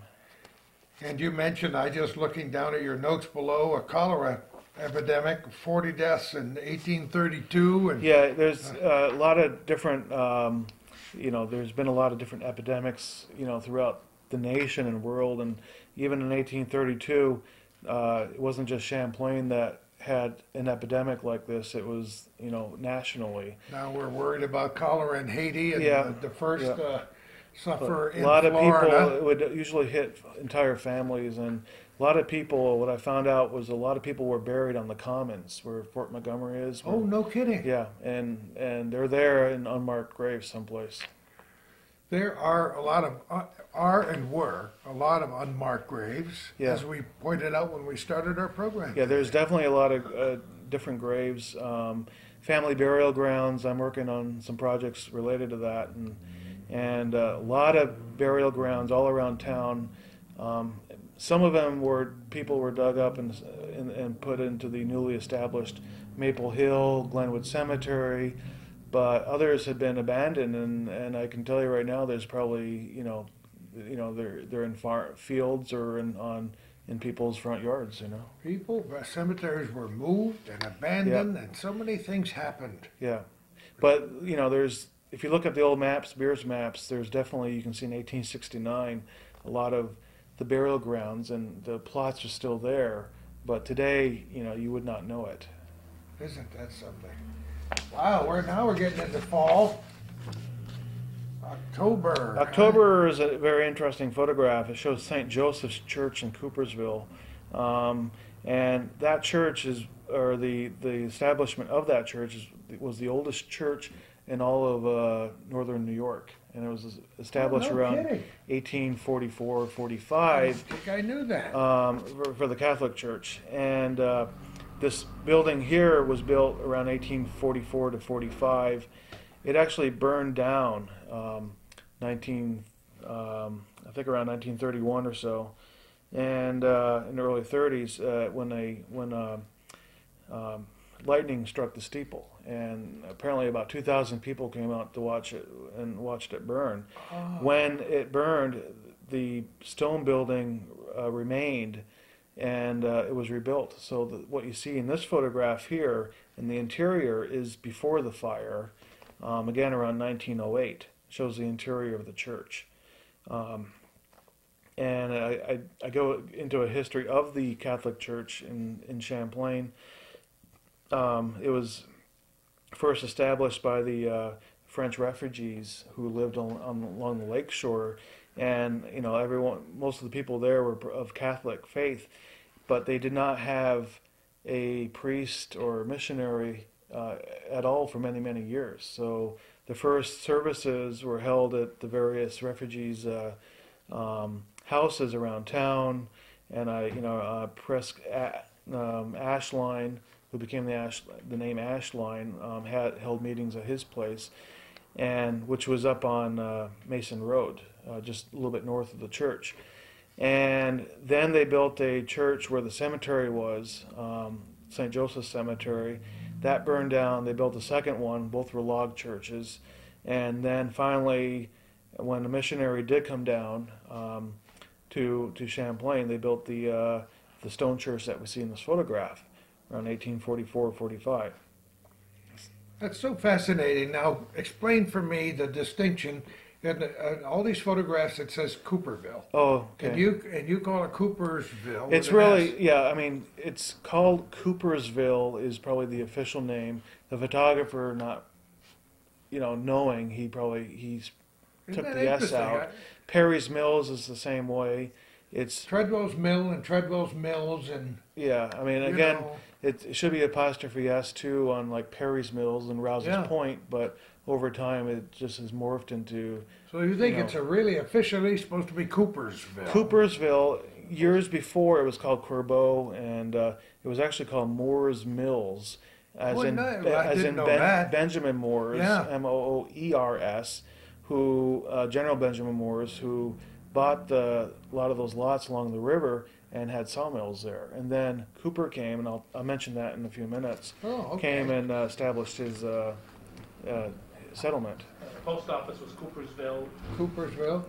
Speaker 1: And you mentioned, I just looking down at your notes below, a cholera epidemic, 40 deaths in 1832. And
Speaker 2: Yeah, there's a lot of different, there's been a lot of different epidemics, throughout the nation and world. And even in 1832, it wasn't just Champlain that had an epidemic like this. It was, nationally.
Speaker 1: now we're worried about cholera in Haiti, and
Speaker 2: Yeah.
Speaker 1: the first sufferer in
Speaker 2: A lot of people,
Speaker 1: Florida.
Speaker 2: it would usually hit entire families, and a lot of people, what I found out was a lot of people were buried on the commons where Fort Montgomery is.
Speaker 1: Oh, no kidding.
Speaker 2: Yeah, and they're there in unmarked graves someplace.
Speaker 1: There are a lot of, were a lot of unmarked graves,
Speaker 2: Yeah.
Speaker 1: as we pointed out when we started our program.
Speaker 2: Yeah, there's definitely a lot of different graves, family burial grounds. I'm working on some projects related to that, and a lot of burial grounds all around town. Some of them people were dug up and put into the newly established Maple Hill, Glenwood Cemetery, but others had been abandoned, and I can tell you right now, there's probably they're in fields or in people's front yards.
Speaker 1: Cemeteries were moved and abandoned, and so many things happened.
Speaker 2: Yeah, but if you look at the old maps, Beers maps, there's definitely, you can see in 1869 a lot of the burial grounds, and the plots are still there, but today you would not know it.
Speaker 1: Isn't that something? Wow, now we're getting into fall.
Speaker 2: October is a very interesting photograph. It shows St. Joseph's Church in Coopersville, and that church the establishment of that church was the oldest church in all of northern New York, and it was established around 1844, 45.
Speaker 1: I think I knew that.
Speaker 2: For the Catholic Church, and this building here was built around 1844 to 45. It actually burned down I think around 1931 or so, and in the early 30s when lightning struck the steeple, and apparently about 2,000 people came out to watch it and watched it burn.
Speaker 1: Oh.
Speaker 2: When it burned, the stone building remained, and it was rebuilt. So what you see in this photograph here in the interior is before the fire, again around 1908. Shows the interior of the church. And I go into a history of the Catholic Church in Champlain. It was first established by the French refugees who lived along the lake shore, and most of the people there were of Catholic faith, but they did not have a priest or missionary at all for many, many years. So the first services were held at the various refugees' houses around town, and Presque Ashline, who became the name Ashline, had held meetings at his place, and which was up on Mason Road, just a little bit north of the church. And then they built a church where the cemetery was, St. Joseph's Cemetery. That burned down. They built a second one. Both were log churches. And then finally, when a missionary did come down to Champlain, they built the stone church that we see in this photograph around 1844-45.
Speaker 1: That's so fascinating. Now, explain for me the distinction. In all these photographs, it says Cooperville.
Speaker 2: Oh, okay.
Speaker 1: And you call it Coopersville.
Speaker 2: It's really, yeah, I mean, it's called Coopersville is probably the official name. The photographer, not, knowing, he took the S out. Perry's Mills is the same way. It's
Speaker 1: Treadwell's Mill and Treadwell's Mills and...
Speaker 2: Yeah, I mean, again, it should be apostrophe S too on like Perry's Mills and Rouse's Point, but over time it just has morphed into...
Speaker 1: So you think it's really officially supposed to be Coopersville?
Speaker 2: Coopersville. Years before it was called Corbeau, and it was actually called Moore's Mills, Benjamin Moores, Moors, who General Benjamin Moores, who bought a lot of those lots along the river and had sawmills there. And then Cooper came, and I'll mention that in a few minutes. Came and established his settlement.
Speaker 3: The post office was Coopersville.
Speaker 1: Coopersville.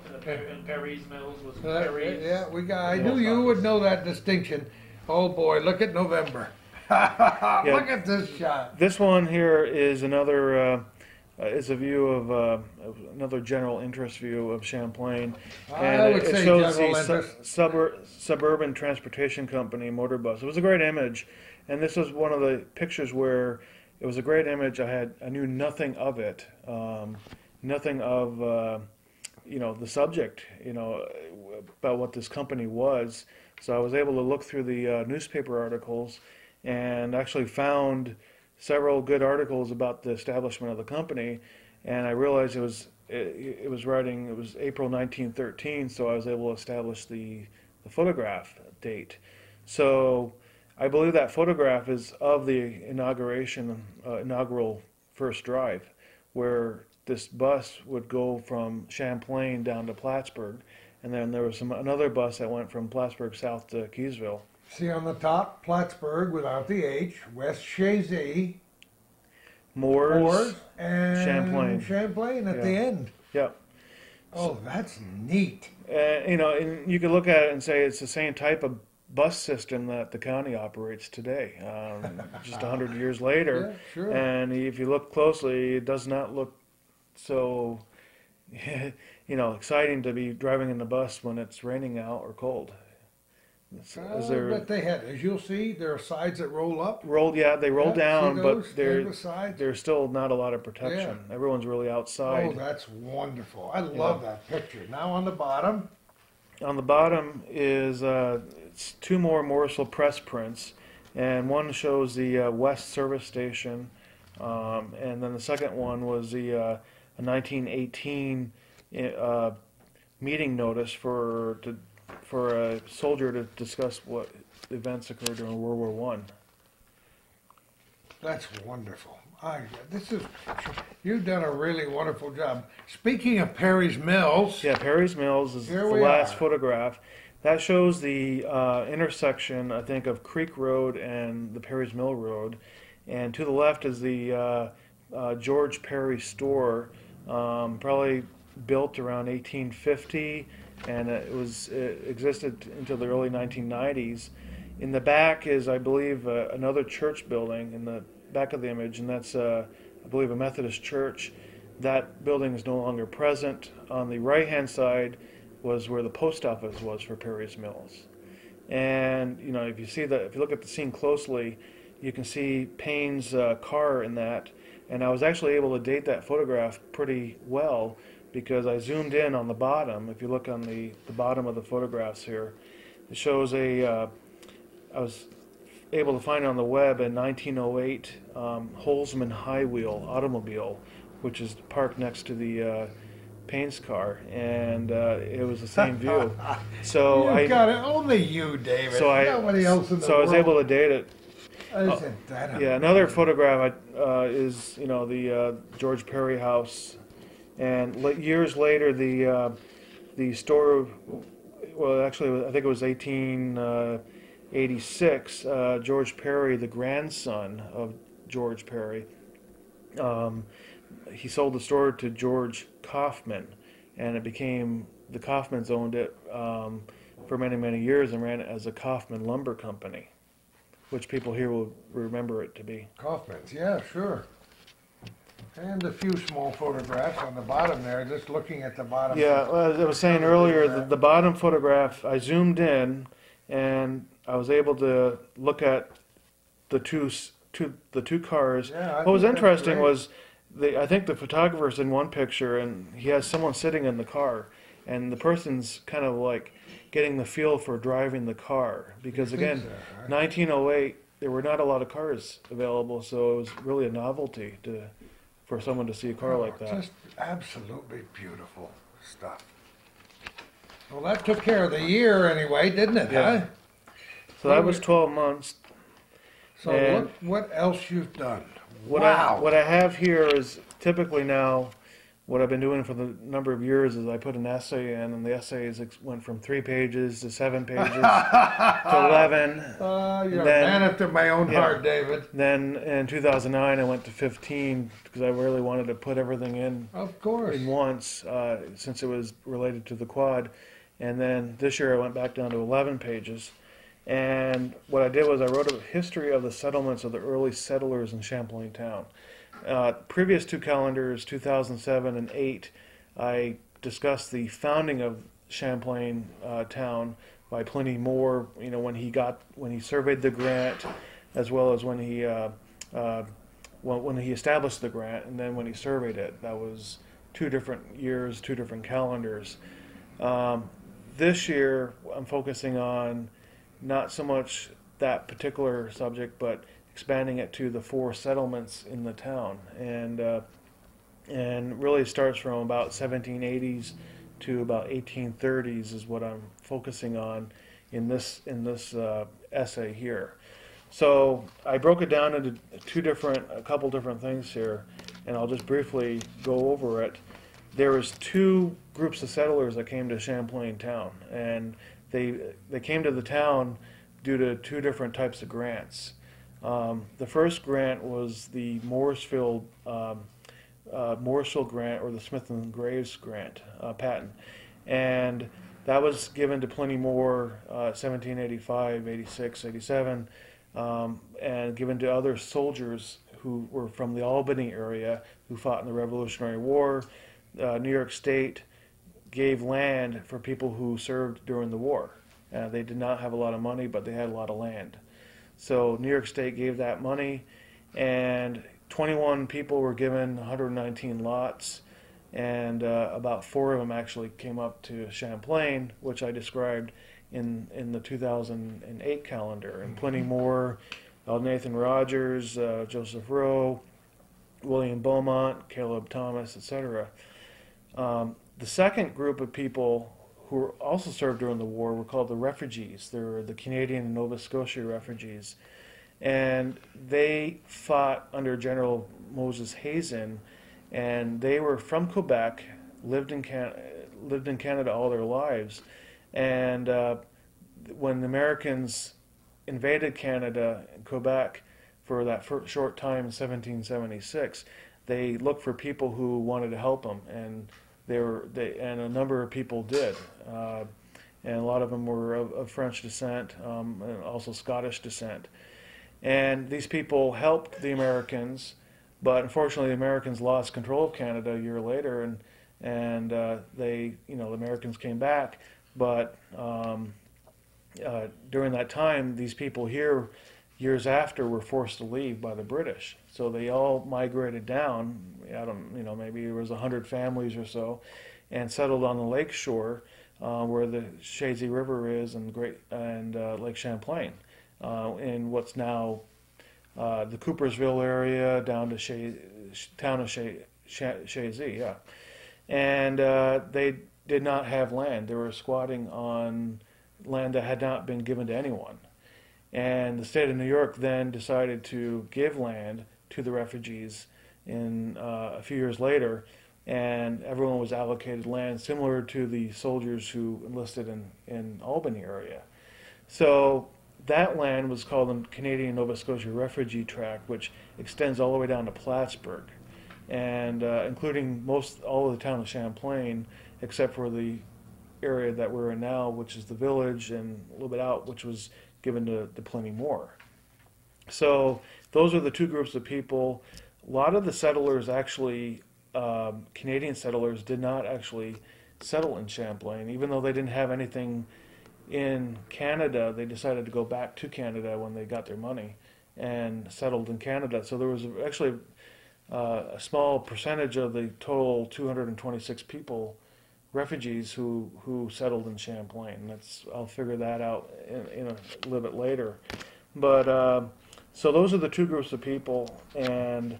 Speaker 3: And Perry's Mills was Perry's.
Speaker 1: Yeah, I knew you would know that distinction. Oh boy, look at November. Look at this shot.
Speaker 2: This one here is another... is a view of another general interest view of Champlain, and it shows the suburban transportation company motor bus. It was a great image, and this was one of the pictures where it was a great image. I knew nothing of it, nothing of the subject, about what this company was. So I was able to look through the newspaper articles and actually found several good articles about the establishment of the company, and I realized it was April 1913, so I was able to establish the photograph date. So I believe that photograph is of the inaugural first drive, where this bus would go from Champlain down to Plattsburgh, and then there was another bus that went from Plattsburgh south to Keysville.
Speaker 1: See on the top, Plattsburgh without the H, West Chazy,
Speaker 2: Moores,
Speaker 1: and Champlain at the end.
Speaker 2: Yep.
Speaker 1: Oh, that's neat.
Speaker 2: And you can look at it and say it's the same type of bus system that the county operates today, just 100 years later.
Speaker 1: Yeah, sure.
Speaker 2: And if you look closely, it does not look so, exciting to be driving in the bus when it's raining out or cold.
Speaker 1: But they had, as you'll see, there are sides that roll up.
Speaker 2: They roll down, but
Speaker 1: there's
Speaker 2: still not a lot of protection. Yeah. Everyone's really outside.
Speaker 1: Oh, that's wonderful. I love that picture. Now on the bottom.
Speaker 2: On the bottom is it's two more Morrisville press prints, and one shows the West Service Station, and then the second one was the 1918 meeting notice for a soldier to discuss what events occurred during World War I.
Speaker 1: That's wonderful. You've done a really wonderful job. Speaking of Perry's Mills.
Speaker 2: Yeah, Perry's Mills is the last photograph. That shows the intersection, I think, of Creek Road and the Perry's Mill Road. And to the left is the George Perry store, probably built around 1850, and it existed until the early 1990s. In the back is, I believe, another church building in the back of the image, and that's, I believe, a Methodist church. That building is no longer present. On the right-hand side was where the post office was for Perry's Mills. And you know, if you look at the scene closely, you can see Payne's car in that. And I was actually able to date that photograph pretty well because I zoomed in on the bottom. If you look on the bottom of the photographs here, it shows I was able to find on the web a 1908 Holzman high wheel automobile, which is parked next to the Payne's car, and it was the same view. So
Speaker 1: You got it. Only you, David. Nobody else in the
Speaker 2: so I was
Speaker 1: world.
Speaker 2: able to date it.
Speaker 1: Isn't that
Speaker 2: Yeah, another photograph is the George Perry house, and years later the store. Well, actually, I think it was 1886. George Perry, the grandson of George Perry, he sold the store to George Kaufman, and it became the Kaufmans owned it for many years and ran it as a Kaufman Lumber Company, which people here will remember it to be.
Speaker 1: Kaufman's, yeah, sure. And a few small photographs on the bottom there, just looking at the bottom.
Speaker 2: Yeah, as I was saying earlier, the bottom photograph, I zoomed in, and I was able to look at the two cars.
Speaker 1: Yeah,
Speaker 2: what was
Speaker 1: think that's
Speaker 2: interesting
Speaker 1: great.
Speaker 2: was, I think the photographer's in one picture, and he has someone sitting in the car, and the person's kind of like getting the feel for driving the car. Because again,
Speaker 1: so, right?
Speaker 2: 1908, there were not a lot of cars available, so it was really a novelty for someone to see a car like that.
Speaker 1: Just absolutely beautiful stuff. Well, that took care of the year anyway, didn't it?
Speaker 2: Yeah.
Speaker 1: Huh?
Speaker 2: So that was 12 months.
Speaker 1: So
Speaker 2: And
Speaker 1: look what else you've done.
Speaker 2: What
Speaker 1: Wow.
Speaker 2: what I have here is typically now, what I've been doing for the number of years is I put an essay in, and the essays went from 3 pages to 7 pages to 11.
Speaker 1: You're a
Speaker 2: then-
Speaker 1: man after my own
Speaker 2: yeah.
Speaker 1: heart, David.
Speaker 2: Then in 2009 I went to 15 because I really wanted to put everything in
Speaker 1: Of course.
Speaker 2: once since it was related to the quad. And then this year I went back down to 11 pages. And what I did was I wrote a history of the settlements of the early settlers in Champlain town. Previous 2 calendars, 2007 and 8, I discussed the founding of Champlain town by Pliny Moore. You know, when he surveyed the grant, as well as when he established the grant, and then when he surveyed it. That was 2 different years, 2 different calendars. This year I'm focusing on not so much that particular subject, but expanding it to the 4 settlements in the town, and really starts from about 1780s to about 1830s is what I'm focusing on in this essay here. So I broke it down into a couple different things here, and I'll just briefly go over it. There was 2 groups of settlers that came to Champlain town, and they came to the town due to 2 different types of grants. The first grant was the Morrisville grant, or the Smith and Graves grant, patent, and that was given to Pliny Moore 1785, 86, 87, and given to other soldiers who were from the Albany area who fought in the Revolutionary War. New York State gave land for people who served during the war. They did not have a lot of money, but they had a lot of land. So New York State gave that money, and 21 people were given 119 lots, and about 4 of them actually came up to Champlain, which I described in the 2008 calendar. And Pliny Moore, Nathan Rogers, Joseph Rowe, William Beaumont, Caleb Thomas, etc. The second group of people who also served during the war were called the refugees. They were the Canadian and Nova Scotia refugees. And they fought under General Moses Hazen, and they were from Quebec, lived in Canada all their lives. And when the Americans invaded Canada and Quebec, for that short time in 1776, they looked for people who wanted to help them, and and a number of people did, and a lot of them were of French descent, and also Scottish descent. And these people helped the Americans, but unfortunately, the Americans lost control of Canada a year later, and the Americans came back, but during that time, these people here, years after, were forced to leave by the British. So they all migrated down. Maybe there was 100 families or so, and settled on the lake shore, where the Chazy River is, and Lake Champlain, in what's now the Coopersville area down to town of Chazy, yeah. And they did not have land. They were squatting on land that had not been given to anyone. And the state of New York then decided to give land to the refugees a few years later, and everyone was allocated land similar to the soldiers who enlisted in Albany area. So that land was called the Canadian Nova Scotia Refugee Tract, which extends all the way down to Plattsburgh, and including all of the town of Champlain, except for the area that we're in now, which is the village, and a little bit out, which was given to Plenty More. So those are the two groups of people. A lot of the settlers actually, Canadian settlers, did not actually settle in Champlain. Even though they didn't have anything in Canada, they decided to go back to Canada when they got their money and settled in Canada. So there was actually a small percentage of the total 226 people, refugees, who settled in Champlain. I'll figure that out in a little bit later. But so those are the two groups of people, and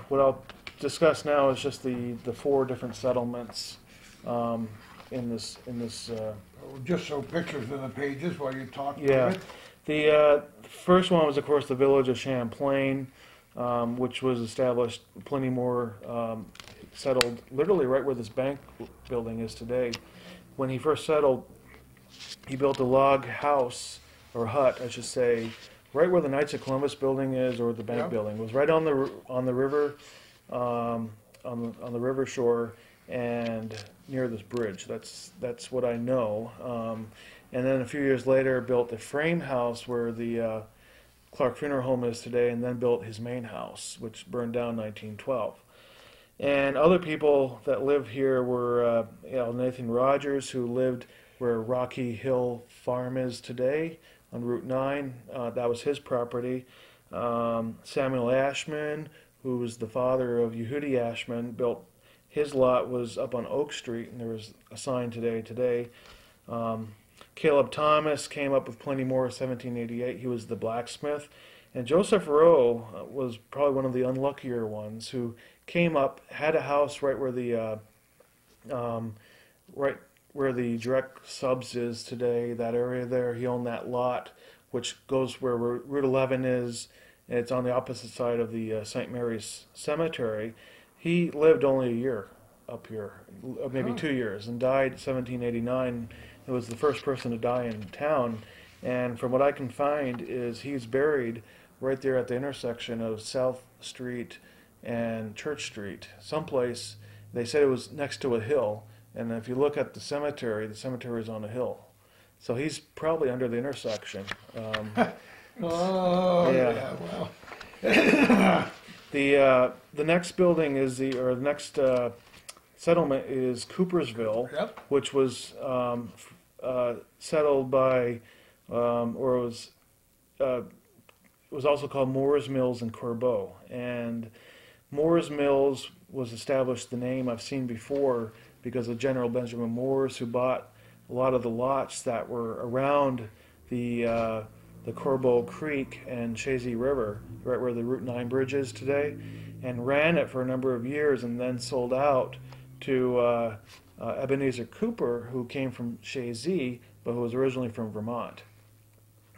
Speaker 2: what I'll discuss now is just the four different settlements in this.
Speaker 1: Just so pictures in the pages while you talk.
Speaker 2: Yeah, the first one was, of course, the village of Champlain, which was established. Plenty More settled literally right where this bank building is today. When he first settled, he built a log house, or hut, I should say, right where the Knights of Columbus building is, or the bank building. It was right on the river, on the river shore, and near this bridge. That's what I know. And then a few years later, built the frame house where the Clark Funeral Home is today, and then built his main house, which burned down in 1912. And other people that lived here were Nathan Rogers, who lived where Rocky Hill Farm is today on Route 9. That was his property. Samuel Ashman, who was the father of Yehudi Ashman, built his lot was up on Oak Street, and there was a sign today. Caleb Thomas came up with Plenty More in 1788. He was the blacksmith. And Joseph Rowe was probably one of the unluckier ones who came up, had a house right where the direct subs is today, that area there. He owned that lot, which goes where Route 11 is. And it's on the opposite side of the St. Mary's Cemetery. He lived only a year up here, maybe 2 years, and died in 1789. He was the first person to die in town. And from what I can find is he's buried right there at the intersection of South Street and Church Street. Someplace, they said it was next to a hill, and if you look at the cemetery is on a hill. So he's probably under the intersection.
Speaker 1: Oh,
Speaker 2: yeah.
Speaker 1: Well.
Speaker 2: The next building is the next settlement is Coopersville, which was settled by, or it was also called Moore's Mills in Corbeau. And Moore's Mills was established, the name I've seen before, because of General Benjamin Moores, who bought a lot of the lots that were around the Corbeau Creek and Chazy River, right where the Route 9 bridge is today, and ran it for a number of years, and then sold out to Ebenezer Cooper, who came from Chazy, but who was originally from Vermont.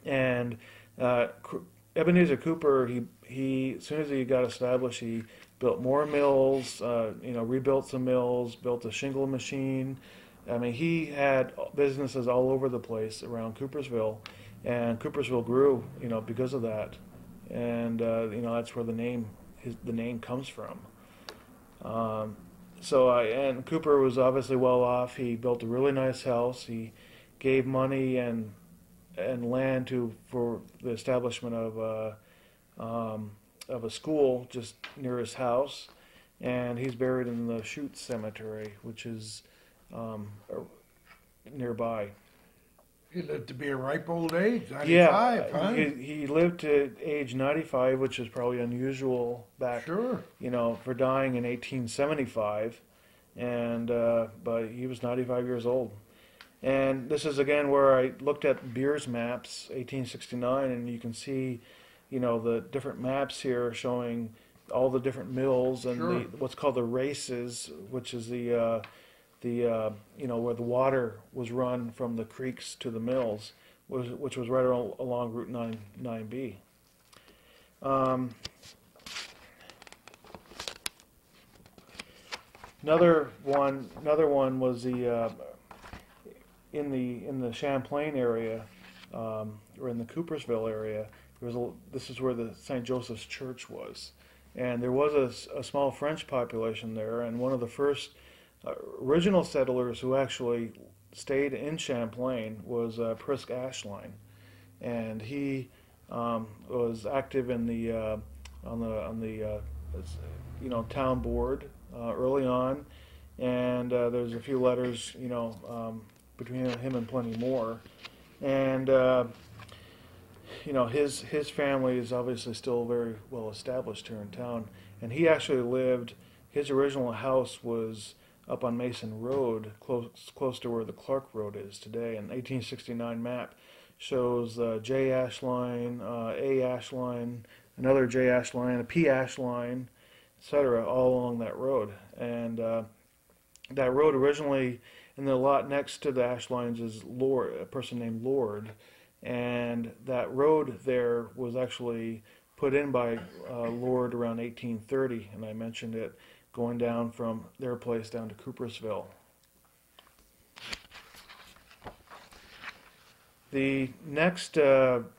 Speaker 2: And Ebenezer Cooper, he as soon as he got established, he built more mills, rebuilt some mills, built a shingle machine. I mean, he had businesses all over the place around Coopersville, and Coopersville grew, because of that. and that's where the name comes from. And Cooper was obviously well off. He built a really nice house. He gave money and land for the establishment of a school just near his house, and he's buried in the Chute Cemetery, which is nearby.
Speaker 1: He lived to be a ripe old age, 95,
Speaker 2: Yeah,
Speaker 1: huh?
Speaker 2: he lived to age 95, which is probably unusual back,
Speaker 1: Sure.
Speaker 2: for dying in 1875, and but he was 95 years old. And this is again where I looked at Beers maps, 1869, and you can see, the different maps here showing all the different mills and
Speaker 1: Sure.
Speaker 2: what's called the races, which is the where the water was run from the creeks to the mills, which was right along Route 9B. Another one was the in the Champlain area, or in the Coopersville area. This is where the St. Joseph's Church was, and there was a small French population there, and one of the first original settlers who actually stayed in Champlain was Prisk Ashline, and he was active in the on the town board early on, and there's a few letters between him and plenty more, and his family is obviously still very well established here in town, and he actually lived. His original house was up on Mason Road, close to where the Clark Road is today. An 1869 map shows J Ashline, A Ashline, another J Ashline, a P Ashline, etc., all along that road. And that road originally, in the lot next to the Ashlines, is a person named Lord, and that road there was actually put in by Lord around 1830, and I mentioned it, going down from their place down to Coopersville. The next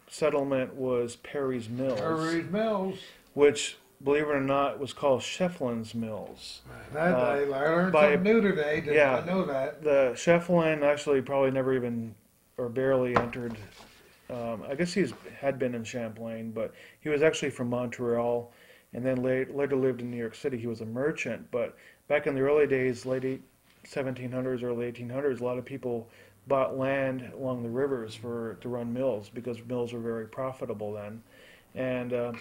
Speaker 2: settlement was Perry's Mills.
Speaker 1: Perry's Mills.
Speaker 2: Which, believe it or not, was called Shefflin's Mills.
Speaker 1: I learned something new today. Did not know that.
Speaker 2: The Shefflin actually probably never even or barely entered. I guess he had been in Champlain, but he was actually from Montreal, and then later lived in New York City. He was a merchant, but back in the early days, late 1700s, early 1800s, a lot of people bought land along the rivers to run mills, because mills were very profitable then. And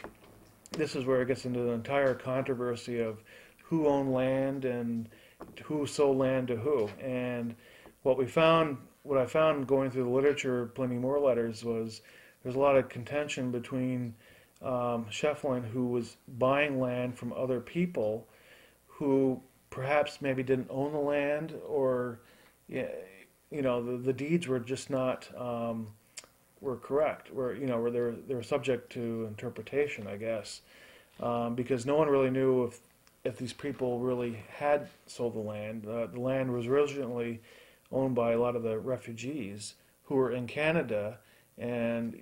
Speaker 2: this is where it gets into the entire controversy of who owned land and who sold land to who. And what I found going through the literature, plenty more letters, was there's a lot of contention between Shefflin, who was buying land from other people who perhaps maybe didn't own the land, or the deeds were just not were correct, where they were subject to interpretation, I guess, because no one really knew if these people really had sold the land. The land was originally owned by a lot of the refugees who were in Canada, and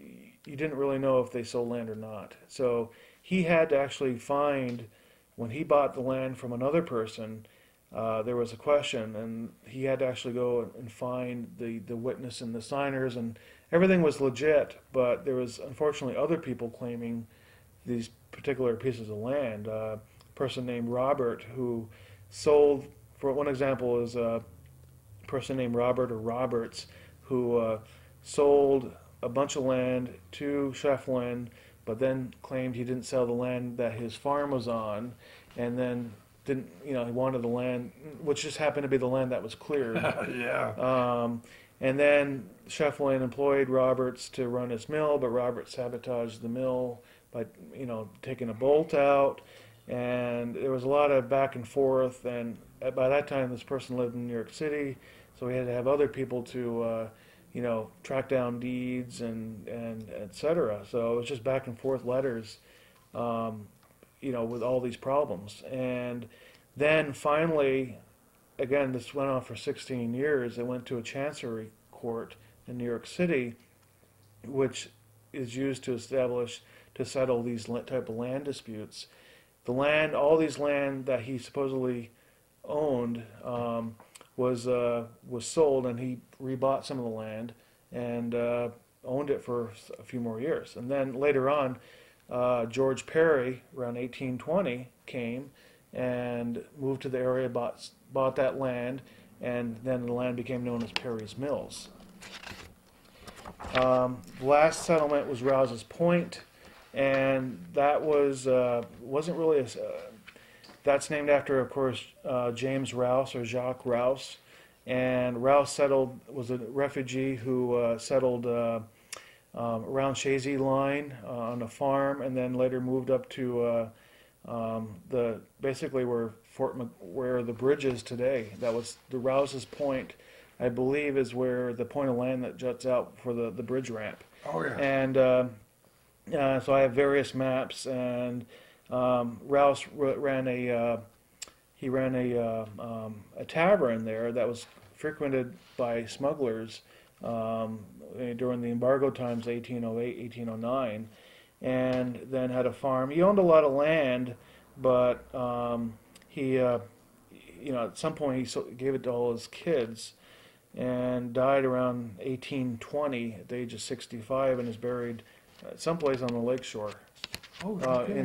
Speaker 2: you didn't really know if they sold land or not. So he had to actually find, when he bought the land from another person, there was a question, and he had to actually go and find the witness and the signers, and everything was legit, but there was unfortunately other people claiming these particular pieces of land. A person named Robert, who sold, for one example is a person named Robert or Roberts, who sold a bunch of land to Shefflin, but then claimed he didn't sell the land that his farm was on, and then he wanted the land, which just happened to be the land that was cleared.
Speaker 1: Yeah.
Speaker 2: And then Shefflin employed Roberts to run his mill, but Roberts sabotaged the mill by taking a bolt out, and there was a lot of back and forth. And by that time, this person lived in New York City, so he had to have other people to track down deeds and etc. So it was just back and forth letters, with all these problems. And then finally, again, this went on for 16 years. It went to a chancery court in New York City, which is used to establish to settle these type of land disputes. The land, all these land that he supposedly owned, was sold, and he rebought some of the land and owned it for a few more years. And then later on, George Perry, around 1820, came and moved to the area, bought that land, and then the land became known as Perry's Mills. The last settlement was Rouse's Point, and that wasn't really that's named after, of course, James Rouse or Jacques Rouse. And Rouse was a refugee who settled around Chazy Line on a farm, and then later moved up to basically where the bridge is today. That was the Rouse's Point, I believe, is where the point of land that juts out for the bridge ramp.
Speaker 1: Oh yeah.
Speaker 2: And so I have various maps, and Rouse ran a tavern there that was frequented by smugglers during the embargo times, 1808, 1809, and then had a farm. He owned a lot of land, but he, at some point he gave it to all his kids, and died around 1820 at the age of 65, and is buried someplace on the lakeshore.
Speaker 1: Oh, okay.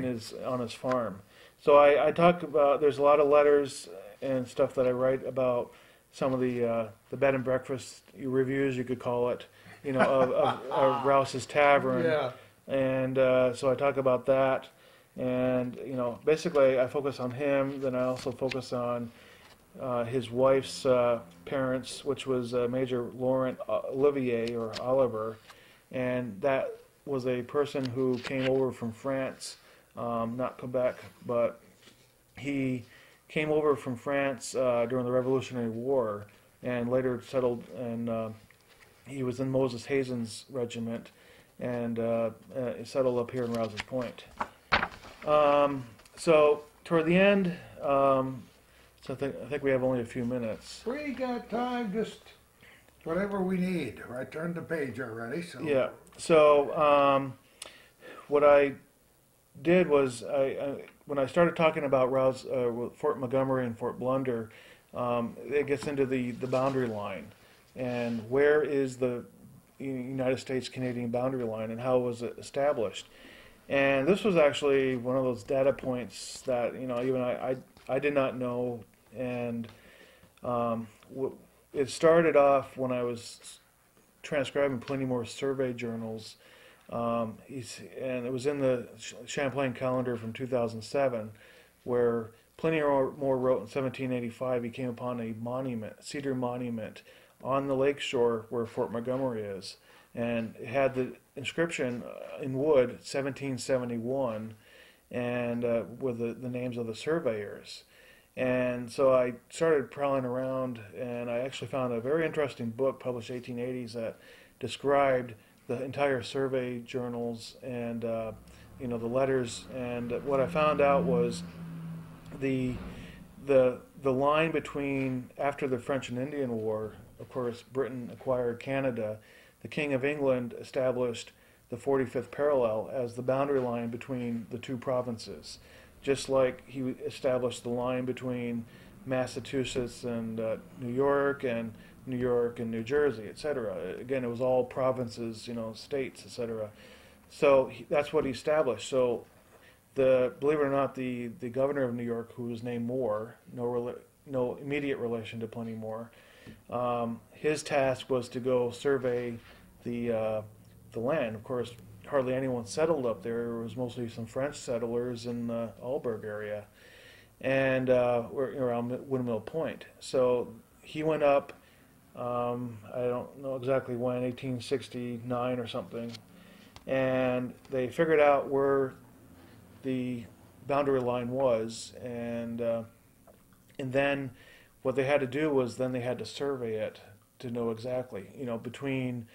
Speaker 2: On his farm. So I talk about, there's a lot of letters and stuff that I write about some of the bed and breakfast reviews, you could call it, of Rouse's Tavern.
Speaker 1: Yeah.
Speaker 2: And so I talk about that, and basically I focus on him. Then I also focus on his wife's parents, which was Major Laurent Olivier or Oliver, and that was a person who came over from France, not Quebec, but he came over from France during the Revolutionary War, and later settled, and he was in Moses Hazen's regiment, and settled up here in Rouse's Point. So toward the end, so I think we have only a few minutes.
Speaker 1: We got time, just whatever we need. I turned the page already, so.
Speaker 2: Yeah. So what I did was, when I started talking about Fort Montgomery and Fort Blunder, it gets into the boundary line, and where is the United States-Canadian boundary line, and how was it established? And this was actually one of those data points that even I did not know, and it started off when I was transcribing Pliny Moore's survey journals, and it was in the Champlain calendar from 2007, where Pliny Moore wrote in 1785 he came upon a cedar monument on the lakeshore where Fort Montgomery is, and it had the inscription in wood 1771, and with the names of the surveyors. And so I started prowling around, and I actually found a very interesting book published 1880s that described the entire survey journals and the letters. And what I found out was the line between, after the French and Indian War, of course, Britain acquired Canada. The King of England established the 45th parallel as the boundary line between the two provinces, just like he established the line between Massachusetts and New York and New Jersey, etc. Again, it was all provinces, states, etc. So that's what he established. So believe it or not, the governor of New York, who was named Moore, no immediate relation to Pliny Moore, his task was to go survey the land. Of course, hardly anyone settled up there. It was mostly some French settlers in the Alberg area, and we're around Windmill Point. So he went up, I don't know exactly when, 1869 or something, and they figured out where the boundary line was, and then what they had to do was then they had to survey it to know exactly, between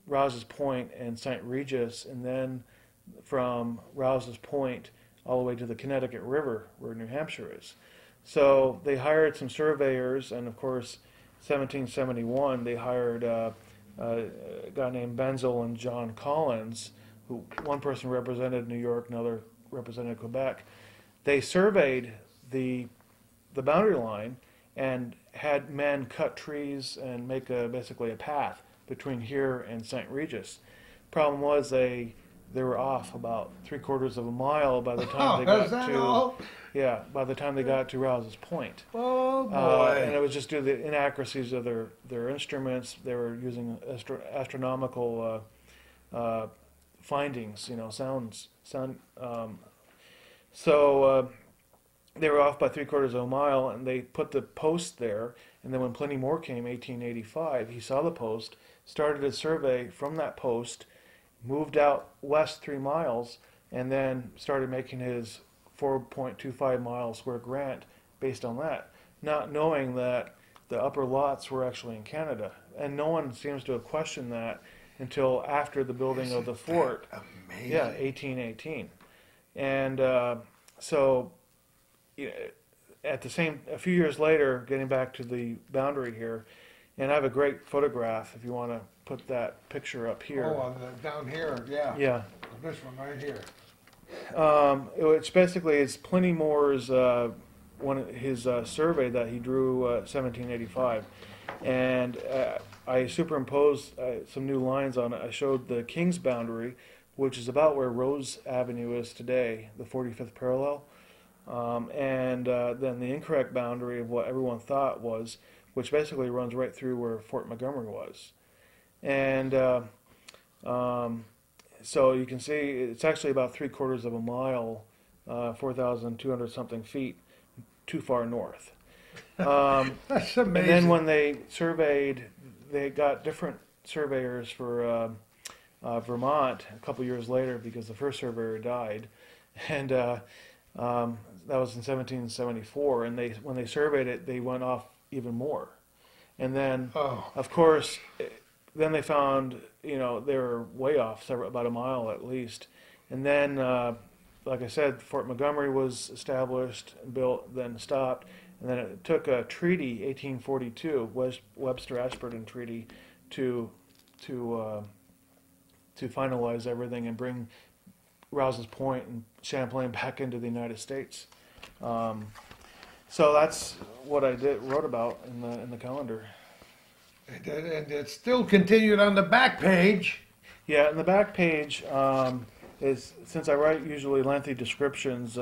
Speaker 2: Rouse's Point and St. Regis, and then from Rouse's Point all the way to the Connecticut River, where New Hampshire is. So they hired some surveyors, and of course, 1771, they hired a guy named Benzel and John Collins who one person represented New York, another represented Quebec. They surveyed the boundary line and had men cut trees and make basically a path between here and St. Regis. Problem was they were off about 3/4 of a mile by the time they got to by the time they got to Rouse's Point.
Speaker 1: Oh boy!
Speaker 2: And it was just due to the inaccuracies of their instruments. They were using astronomical findings, sound. So they were off by 3/4 of a mile, and they put the post there. And then when Pliny Moore came, 1885, he saw the post, started a survey from that post, moved out west 3 miles, and then started making his 4.25 mile square grant based on that, not knowing that the upper lots were actually in Canada. And no one seems to have questioned that until after the building of the fort.
Speaker 1: Amazing.
Speaker 2: Yeah, 1818. And so at a few years later, getting back to the boundary here, and I have a great photograph if you want to put that picture up here.
Speaker 1: Oh, down here, yeah.
Speaker 2: Yeah.
Speaker 1: This one right here.
Speaker 2: It's basically it's Pliny Moore's his survey that he drew 1785, and I superimposed some new lines on it. I showed the King's boundary, which is about where Rose Avenue is today, the 45th parallel, and then the incorrect boundary of what everyone thought was, which basically runs right through where Fort Montgomery was, and so you can see it's actually about 3/4 of a mile, 4,200 something feet, too far north.
Speaker 1: That's amazing.
Speaker 2: And then when they surveyed, they got different surveyors for Vermont a couple years later because the first surveyor died, and that was in 1774. And when they surveyed it, they went off even more. And then, of course, then they found, they were way off, about a mile at least. And then, like I said, Fort Montgomery was established and built, then stopped. And then it took a treaty, 1842, Webster-Ashburton Treaty, to finalize everything and bring Rouse's Point and Champlain back into the United States. So that's what I wrote about in the calendar.
Speaker 1: And it's still continued on the back page.
Speaker 2: Yeah, and the back page is, since I write usually lengthy descriptions,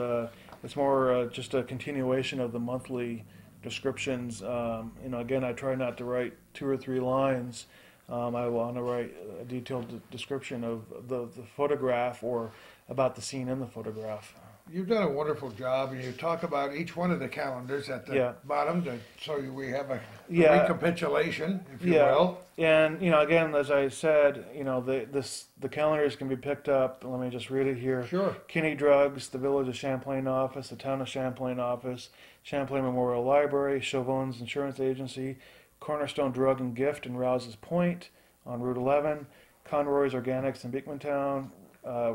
Speaker 2: it's more just a continuation of the monthly descriptions. Again, I try not to write 2 or 3 lines. I want to write a detailed description of the photograph or about the scene in the photograph.
Speaker 1: You've done a wonderful job, and you talk about each one of the calendars at the bottom so we have a recapitulation, if you will.
Speaker 2: And again, as I said, the calendars can be picked up. Let me just read it here.
Speaker 1: Sure.
Speaker 2: Kinney Drugs, the Village of Champlain office, the Town of Champlain office, Champlain Memorial Library, Chauvin's Insurance Agency, Cornerstone Drug and Gift in Rouse's Point on Route 11, Conroy's Organics in Beekmantown,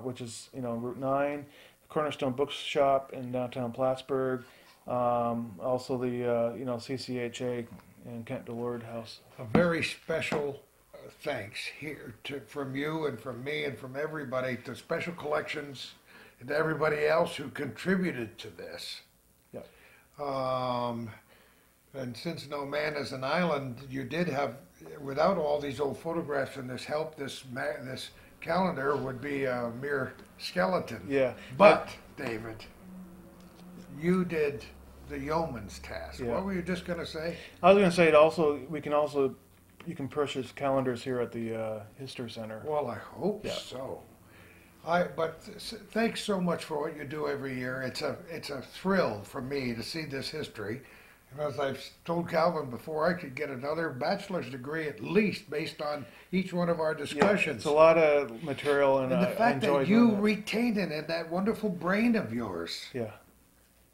Speaker 2: which is Route 9. Cornerstone Bookshop in downtown Plattsburgh, also the CCHA and Kent Delord House.
Speaker 1: A very special thanks here from you and from me and from everybody to Special Collections and to everybody else who contributed to this.
Speaker 2: Yep.
Speaker 1: And since no man is an island, you did have, without all these old photographs and this help, this calendar would be a mere skeleton.
Speaker 2: Yeah.
Speaker 1: But, David, you did the yeoman's task.
Speaker 2: Yeah.
Speaker 1: What were you just going to say?
Speaker 2: I was going to say you can purchase calendars here at the History Center.
Speaker 1: Well, I hope so. But thanks so much for what you do every year. It's a thrill for me to see this history. And as I've told Calvin before, I could get another bachelor's degree at least based on each one of our discussions.
Speaker 2: Yeah, it's a lot of material, and
Speaker 1: the fact that you retained it in that wonderful brain of yours.
Speaker 2: Yeah.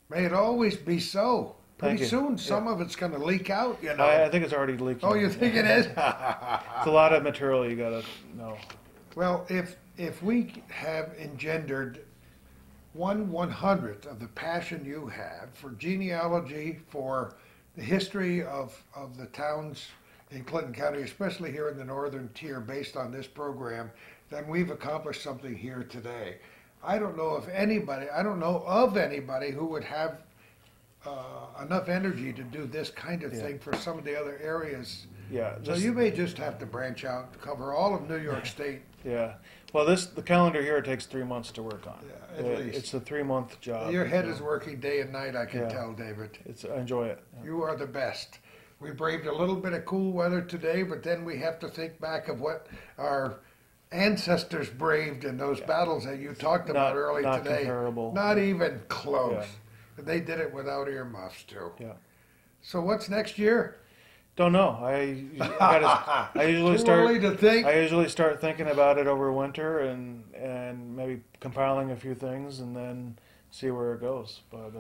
Speaker 1: May it always be so. Pretty soon, some of it's going to leak out,
Speaker 2: I think it's already leaking.
Speaker 1: Oh, you think it is?
Speaker 2: It's a lot of material you got to know.
Speaker 1: Well, if we have engendered 1/100th of the passion you have for genealogy, for the history of the towns in Clinton County, especially here in the northern tier, based on this program, then we've accomplished something here today. I don't know of anybody who would have enough energy to do this kind of thing for some of the other areas.
Speaker 2: Yeah.
Speaker 1: So you may just have to branch out, cover all of New York State.
Speaker 2: Yeah. Well, the calendar here takes 3 months to work on.
Speaker 1: Yeah, at least.
Speaker 2: It's a 3-month job.
Speaker 1: Your head is working day and night, I can tell, David.
Speaker 2: I enjoy it. Yeah.
Speaker 1: You are the best. We braved a little bit of cool weather today, but then we have to think back of what our ancestors braved in those battles that you talked about early
Speaker 2: not
Speaker 1: today.
Speaker 2: Comparable.
Speaker 1: Not even close.
Speaker 2: Yeah.
Speaker 1: They did it without earmuffs too.
Speaker 2: Yeah.
Speaker 1: So what's next year?
Speaker 2: Don't know. I usually
Speaker 1: Too early to think.
Speaker 2: I usually start thinking about it over winter and maybe compiling a few things and then see where it goes. But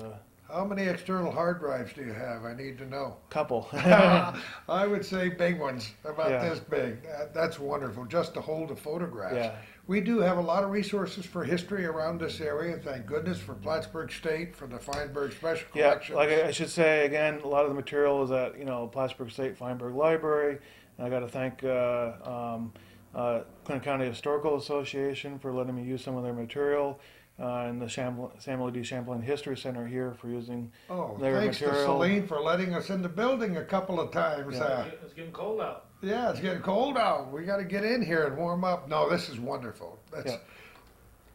Speaker 1: How many external hard drives do you have? I need to know.
Speaker 2: couple.
Speaker 1: I would say big ones, about this big. That's wonderful, just to hold the photographs.
Speaker 2: Yeah.
Speaker 1: We do have a lot of resources for history around this area. Thank goodness for Plattsburgh State, for the Feinberg Special Collections.
Speaker 2: Like I should say again, a lot of the material is at Plattsburgh State Feinberg Library. And I got to thank Clinton County Historical Association for letting me use some of their material. And the Samuel D. Champlain History Center here for using their
Speaker 1: thanks
Speaker 2: material.
Speaker 1: to Celine for letting us in the building a couple of times.
Speaker 3: It's getting cold out.
Speaker 1: Yeah, it's getting cold out. We got to get in here and warm up. No, this is wonderful.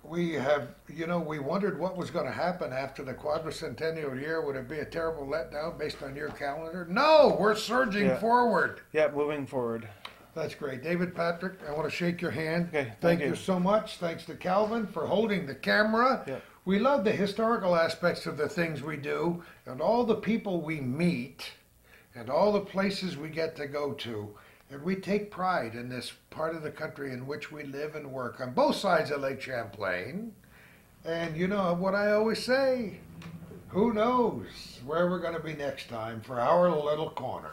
Speaker 1: We have, we wondered what was going to happen after the quadricentennial year. Would it be a terrible letdown based on your calendar? No, we're surging forward.
Speaker 2: Yeah, moving forward.
Speaker 1: That's great. David Patrick, I want to shake your hand.
Speaker 2: Okay,
Speaker 1: Thank you so much. Thanks to Calvin for holding the camera.
Speaker 2: Yep.
Speaker 1: We love the historical aspects of the things we do and all the people we meet and all the places we get to go to. And we take pride in this part of the country in which we live and work on both sides of Lake Champlain. And you know what I always say, who knows where we're going to be next time for our little corner.